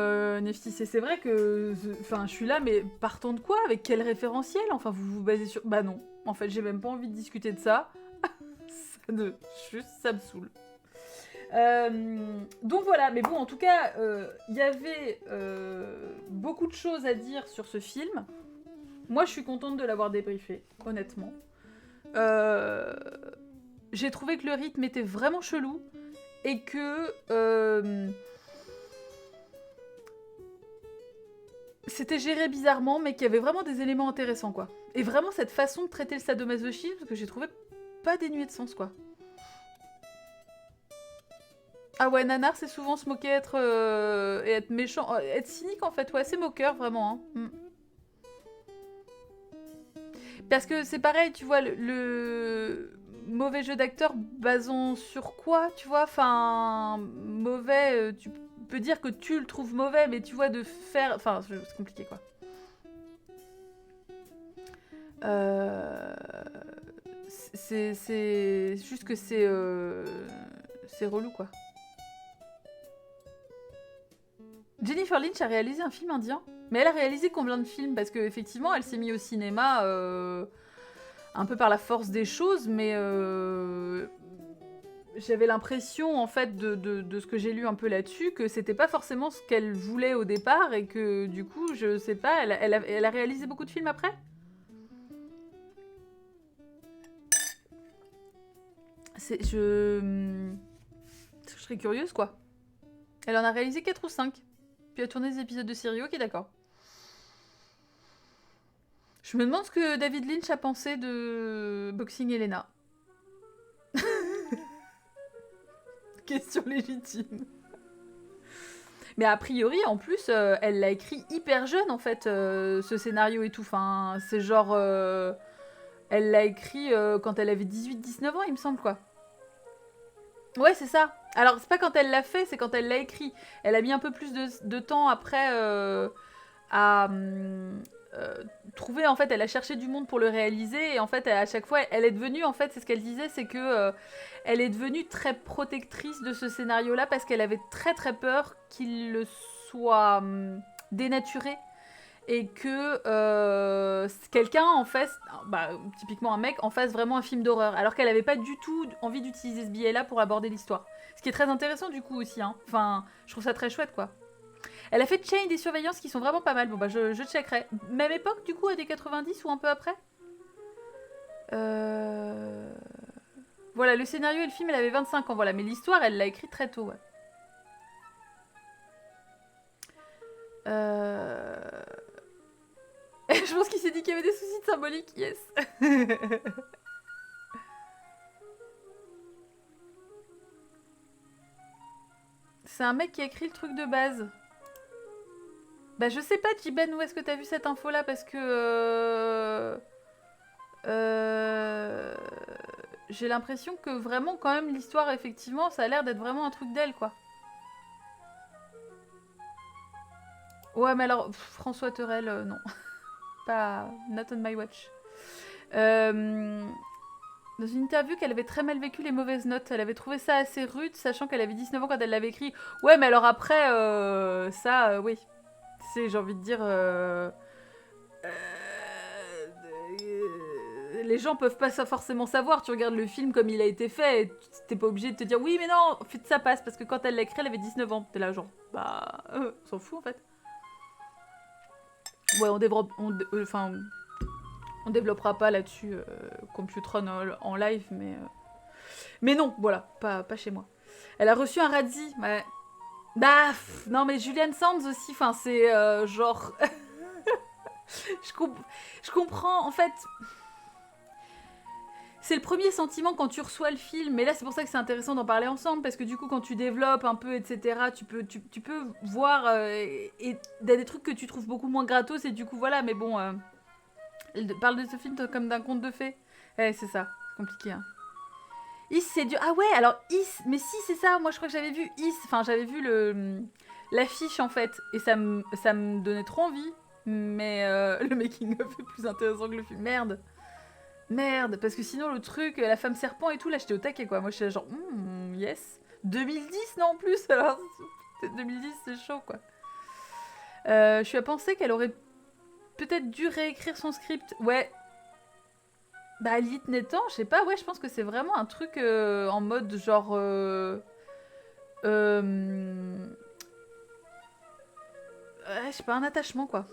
Neftissé, c'est vrai que... Enfin, je suis là, mais partant de quoi? Avec quel référentiel? Enfin, vous vous basez sur... Bah non, en fait, j'ai même pas envie de discuter de ça. Juste, ça me saoule. Donc voilà, mais bon, en tout cas, il y avait beaucoup de choses à dire sur ce film. Moi, je suis contente de l'avoir débriefé, honnêtement. J'ai trouvé que le rythme était vraiment chelou. Et que c'était géré bizarrement, mais qu'il y avait vraiment des éléments intéressants, quoi. Et vraiment cette façon de traiter le sadomasochisme que j'ai trouvé pas dénuée de sens, quoi. Ah ouais, nanar, c'est souvent se moquer, et être méchant, être cynique en fait, ouais, c'est moqueur vraiment. Hein. Mm. Parce que c'est pareil, tu vois, le mauvais jeu d'acteur basant sur quoi, tu vois, enfin, mauvais, tu peux dire que tu le trouves mauvais, mais tu vois, de faire... Enfin, c'est compliqué, quoi. C'est juste que c'est relou, quoi. Jennifer Lynch a réalisé un film indien. Mais elle a réalisé combien de films? Parce qu'effectivement, elle s'est mise au cinéma un peu par la force des choses, mais j'avais l'impression, en fait, de ce que j'ai lu un peu là-dessus, que c'était pas forcément ce qu'elle voulait au départ, et que du coup, je sais pas, elle a réalisé beaucoup de films après? Je serais curieuse, quoi. Elle en a réalisé 4 ou 5. Puis elle a tourné des épisodes de série, ok, d'accord. Je me demande ce que David Lynch a pensé de Boxing Elena. Question légitime. Mais a priori, en plus, elle l'a écrit hyper jeune, en fait, ce scénario et tout. Enfin, c'est genre... elle l'a écrit quand elle avait 18-19 ans, il me semble, quoi. Ouais, c'est ça. Alors, c'est pas quand elle l'a fait, c'est quand elle l'a écrit. Elle a mis un peu plus de temps après à trouver, en fait, elle a cherché du monde pour le réaliser, et en fait, à chaque fois, elle est devenue, en fait, c'est ce qu'elle disait, c'est que elle est devenue très protectrice de ce scénario-là, parce qu'elle avait très très peur qu'il le soit dénaturé, et que quelqu'un en fasse, bah, typiquement un mec, en fasse vraiment un film d'horreur, alors qu'elle avait pas du tout envie d'utiliser ce biais-là pour aborder l'histoire. Ce qui est très intéressant du coup aussi, hein. Enfin, je trouve ça très chouette quoi. Elle a fait Chain des surveillances qui sont vraiment pas mal. Bon bah je checkerai. Même époque du coup, à des 90 ou un peu après. Voilà, le scénario et le film, elle avait 25 ans, voilà. Mais l'histoire, elle l'a écrit très tôt, ouais. Je pense qu'il s'est dit qu'il y avait des soucis de symbolique, yes. C'est un mec qui a écrit le truc de base. Bah je sais pas, Jiben, où est-ce que t'as vu cette info-là, parce que... j'ai l'impression que vraiment, quand même, l'histoire, effectivement, ça a l'air d'être vraiment un truc d'elle, quoi. Ouais, mais alors, François Terrel, non. Pas... Not on my watch. Dans une interview qu'elle avait très mal vécu les mauvaises notes. Elle avait trouvé ça assez rude, sachant qu'elle avait 19 ans quand elle l'avait écrit. Ouais, mais alors après, oui. C'est, j'ai envie de dire... les gens peuvent pas forcément savoir. Tu regardes le film comme il a été fait, et t'es pas obligé de te dire oui, mais non, ça passe, parce que quand elle l'a écrit, elle avait 19 ans. T'es là, genre, bah, on s'en fout en fait. Ouais, on développe. On développera pas là-dessus Computron en live, mais non, voilà, pas chez moi. Elle a reçu un Razzie, ouais. Bah, non, mais Julian Sands aussi, enfin, c'est genre. je comprends, en fait. C'est le premier sentiment quand tu reçois le film, mais là c'est pour ça que c'est intéressant d'en parler ensemble, parce que du coup quand tu développes un peu, etc., tu peux voir et des trucs que tu trouves beaucoup moins gratos, et du coup voilà, mais bon, elle parle de ce film comme d'un conte de fées. Ouais, c'est ça, c'est compliqué. Hein. Is, c'est dur. Ah ouais, alors Is, mais si c'est ça, moi je crois que j'avais vu Is, enfin j'avais vu l'affiche en fait, et ça me donnait trop envie, mais le making-of est plus intéressant que le film. Merde, parce que sinon le truc, la femme serpent et tout, là j'étais au taquet quoi. Moi j'étais genre, yes. 2010 non en plus, alors 2010 c'est chaud quoi. Je suis à penser qu'elle aurait peut-être dû réécrire son script. Ouais. Bah limite n'étant, je sais pas, ouais, je pense que c'est vraiment un truc en mode genre... ouais, je sais pas, un attachement quoi.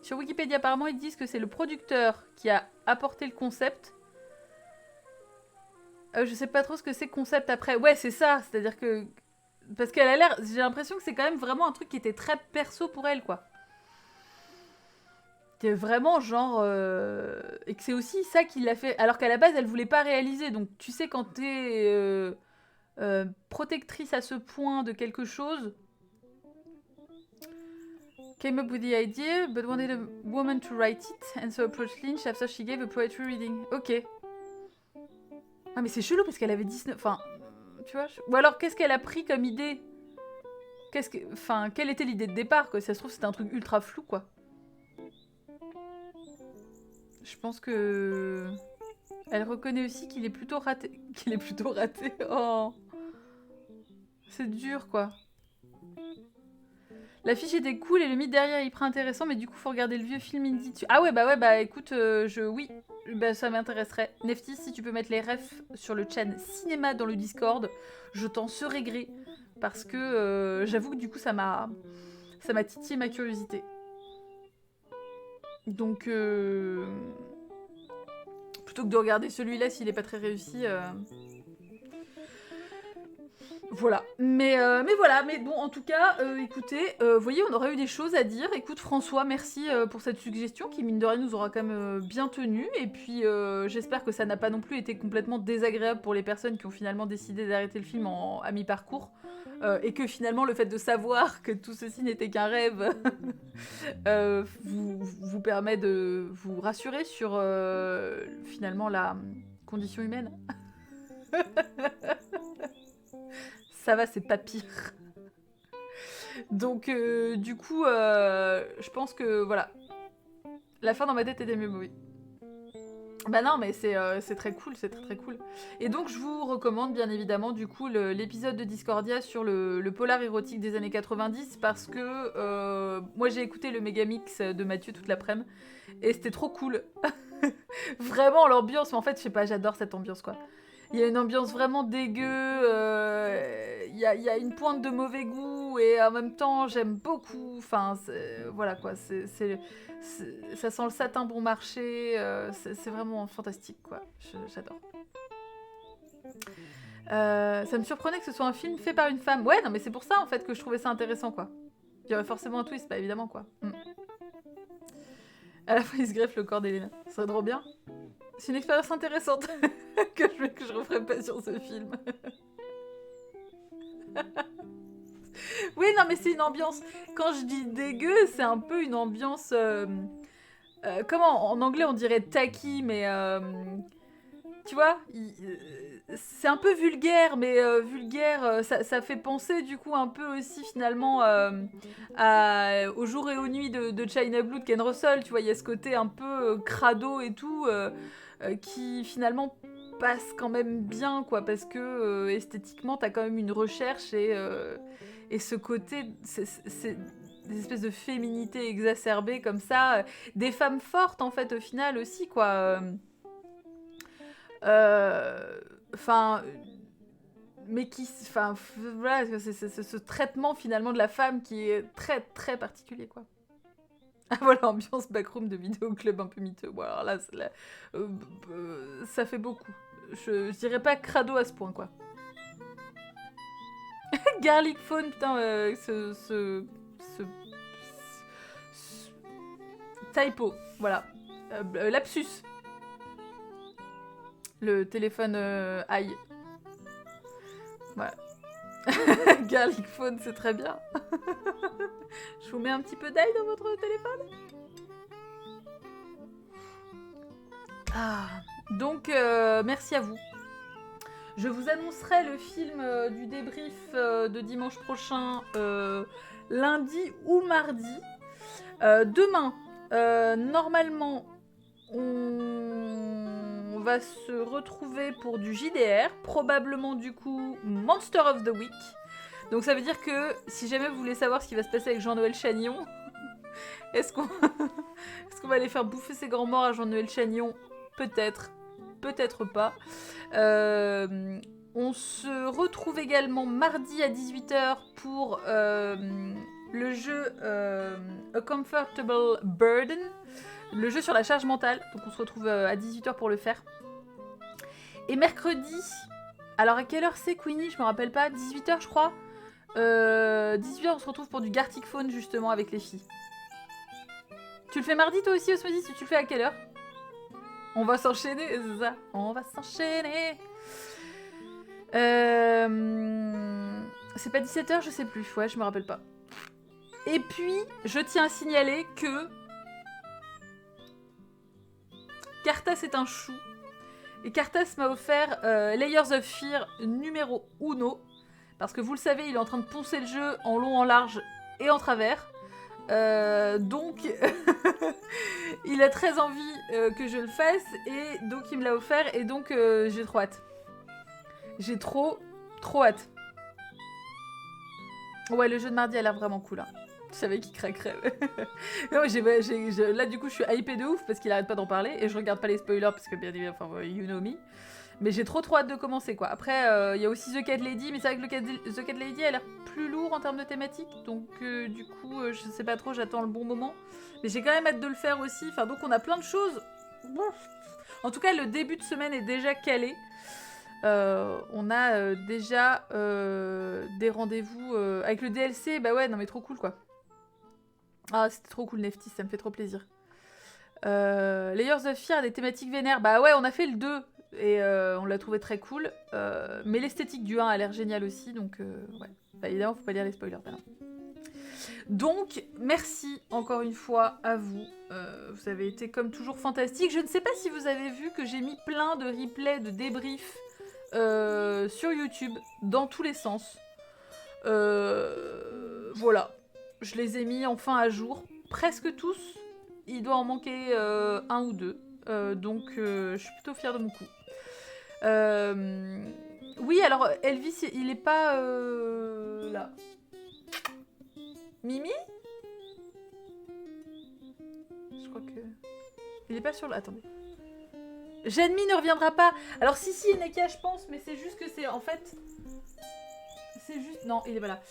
Sur Wikipédia apparemment ils disent que c'est le producteur qui a apporté le concept. Je sais pas trop ce que c'est concept après. Ouais, c'est ça. C'est-à-dire que. Parce qu'elle a l'air. J'ai l'impression que c'est quand même vraiment un truc qui était très perso pour elle, quoi. Qui est vraiment genre. Et que c'est aussi ça qui l'a fait. Alors qu'à la base, elle voulait pas réaliser. Donc tu sais, quand t'es protectrice à ce point de quelque chose. Came up with the idea, but wanted a woman to write it, and so approached Lynch after she gave a poetry reading. Ok. Ah, mais c'est chelou parce qu'elle avait 19. Enfin. Tu vois, ou alors qu'est-ce qu'elle a pris comme idée? Enfin, quelle était l'idée de départ quoi? Si ça se trouve c'était un truc ultra flou quoi. Je pense que elle reconnaît aussi qu'il est plutôt raté. Qu'il est plutôt raté. Oh, c'est dur quoi. L'affiche était cool et le mythe derrière est hyper intéressant, mais du coup faut regarder le vieux film indie dessus. Ah ouais bah écoute, oui, bah ça m'intéresserait. Neftis, si tu peux mettre les refs sur le chan cinéma dans le Discord, je t'en serais gré. Parce que j'avoue que du coup ça m'a titillé ma curiosité. Donc plutôt que de regarder celui-là s'il est pas très réussi. Voilà. Mais voilà. Mais bon, en tout cas, écoutez, vous voyez, on aurait eu des choses à dire. Écoute, François, merci pour cette suggestion qui, mine de rien, nous aura quand même bien tenu. Et puis, j'espère que ça n'a pas non plus été complètement désagréable pour les personnes qui ont finalement décidé d'arrêter le film à mi-parcours. Et que finalement, le fait de savoir que tout ceci n'était qu'un rêve vous permet de vous rassurer sur finalement la condition humaine. Ça va, c'est pas pire. Donc, du coup, je pense que, voilà. La fin dans ma tête était mieux, oui. Bah non, mais c'est très cool, c'est très très cool. Et donc je vous recommande bien évidemment du coup l'épisode de Discordia sur le polar érotique des années 90 parce que moi j'ai écouté le Megamix de Mathieu toute l'après-midi et c'était trop cool. Vraiment l'ambiance, mais en fait je sais pas, j'adore cette ambiance quoi. Il y a une ambiance vraiment dégueu, il y a une pointe de mauvais goût et en même temps j'aime beaucoup, enfin voilà quoi, ça sent le satin bon marché, c'est vraiment fantastique quoi, j'adore. Ça me surprenait que ce soit un film fait par une femme. Ouais, non mais c'est pour ça en fait que je trouvais ça intéressant quoi. Il y aurait forcément un twist, bah évidemment quoi. À la fois il se greffe le corps d'Elena, ça serait trop bien. C'est une expérience intéressante que je referai pas sur ce film. Oui, non, mais c'est une ambiance. Quand je dis dégueu, c'est un peu une ambiance. Comment en anglais on dirait tacky, mais tu vois, c'est un peu vulgaire, mais vulgaire, ça fait penser du coup un peu aussi finalement au jour et aux nuits de China Blue de Ken Russell. Tu vois, il y a ce côté un peu crado et tout qui finalement passe quand même bien, quoi, parce que esthétiquement t'as quand même une recherche et ce côté, c'est des espèces de féminité exacerbée comme ça, des femmes fortes en fait au final aussi quoi. Enfin, mais qui, enfin, voilà, c'est ce traitement finalement de la femme qui est très très particulier quoi. Ah voilà, ambiance backroom de vidéoclub un peu miteux. Bon alors là, ça fait beaucoup. Je dirais pas crado à ce point quoi. Garlic phone, putain, typo, voilà. Lapsus. Le téléphone aïe. Voilà. Garlic phone, c'est très bien. Je vous mets un petit peu d'ail dans votre téléphone. Ah, donc, merci à vous. Je vous annoncerai le film du débrief de dimanche prochain, lundi ou mardi. Demain, normalement, on va se retrouver pour du JDR, probablement du coup Monster of the Week. Donc ça veut dire que si jamais vous voulez savoir ce qui va se passer avec Jean-Noël Chagnon, est-ce qu'on va aller faire bouffer ses grands morts à Jean-Noël Chagnon? Peut-être, peut-être pas. On se retrouve également mardi à 18h pour le jeu A Comfortable Burden, le jeu sur la charge mentale. Donc on se retrouve à 18h pour le faire. Et mercredi, alors à quelle heure c'est Queenie? Je me rappelle pas, 18h je crois. 18h on se retrouve pour du Gartic Phone justement avec les filles. Tu le fais mardi toi aussi Osmosis? Tu le fais à quelle heure? On va s'enchaîner, c'est ça. On va s'enchaîner. C'est pas 17h, je sais plus. Ouais, je me rappelle pas. Et puis, je tiens à signaler que Cartas est un chou. Et Cartas m'a offert Layers of Fear numéro 1. Parce que vous le savez, il est en train de poncer le jeu en long, en large et en travers. Donc, il a très envie que je le fasse. Et donc, il me l'a offert. Et donc, j'ai trop hâte. J'ai trop hâte. Ouais, le jeu de mardi a l'air vraiment cool. Hein. Je savais qu'il craquerait. Non, là, du coup, je suis hypée de ouf parce qu'il arrête pas d'en parler. Et je regarde pas les spoilers parce que, bien évidemment, enfin, you know me. Mais j'ai trop hâte de commencer, quoi. Après, y a aussi The Cat Lady. Mais c'est vrai que The Cat Lady a l'air plus lourd en termes de thématique. Donc, du coup, je sais pas trop, j'attends le bon moment. Mais j'ai quand même hâte de le faire aussi. Enfin, donc, on a plein de choses. En tout cas, le début de semaine est déjà calé. On a déjà des rendez-vous avec le DLC. Bah ouais, non mais trop cool quoi. Ah, c'était trop cool Neftis, ça me fait trop plaisir. Layers of Fear, des thématiques vénères. Bah ouais, on a fait le 2 et on l'a trouvé très cool. Mais l'esthétique du 1 a l'air géniale aussi, donc ouais. Bah, évidemment, faut pas lire les spoilers. Bah, donc, merci encore une fois à vous. Vous avez été comme toujours fantastique. Je ne sais pas si vous avez vu que j'ai mis plein de replays, de débriefs sur YouTube, dans tous les sens. Voilà. Je les ai mis enfin à jour. Presque tous. Il doit en manquer un ou deux. donc je suis plutôt fière de mon coup. Oui, alors Elvis, il est pas là. Mimi? Je crois que... Il est pas sur... Attendez. Janmi ne reviendra pas. Alors si, Neka, je pense, mais c'est juste que c'est... En fait... C'est juste... Non, il est pas là.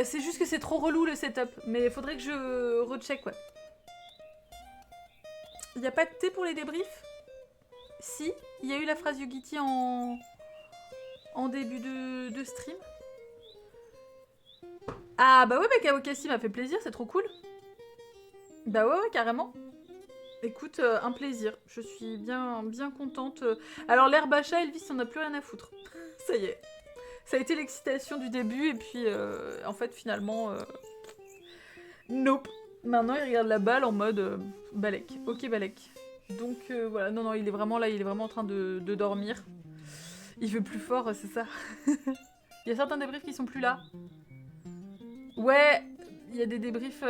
C'est juste que c'est trop relou le setup. Mais il faudrait que je recheck, ouais. Il n'y a pas de thé pour les débriefs? Si, il y a eu la phrase Yugiti en début de stream. Ah bah ouais, Kawakasi m'a fait plaisir, c'est trop cool. Bah ouais, carrément. Écoute, un plaisir. Je suis bien contente. Alors l'herbe à chat, Elvis, on a plus rien à foutre. Ça y est. Ça a été l'excitation du début et puis en fait finalement... Nope. Maintenant il regarde la balle en mode Balek. Ok Balek. Donc voilà, non, il est vraiment là, il est vraiment en train de dormir. Il veut plus fort, c'est ça. Il y a certains débriefs qui sont plus là. Ouais, il y a des débriefs...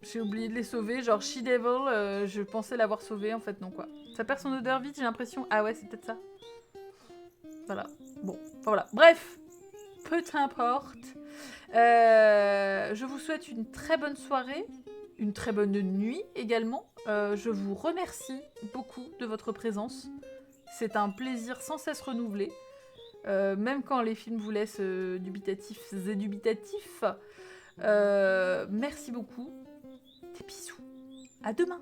J'ai oublié de les sauver, genre She-Devil, je pensais l'avoir sauvé, en fait non quoi. Ça perd son odeur vite, j'ai l'impression. Ah ouais, c'est peut-être ça. Voilà, bon, enfin voilà. Bref, peu importe. Je vous souhaite une très bonne soirée, une très bonne nuit également. Je vous remercie beaucoup de votre présence. C'est un plaisir sans cesse renouvelé. Même quand les films vous laissent dubitatifs et dubitatifs. Merci beaucoup. Des bisous. À demain.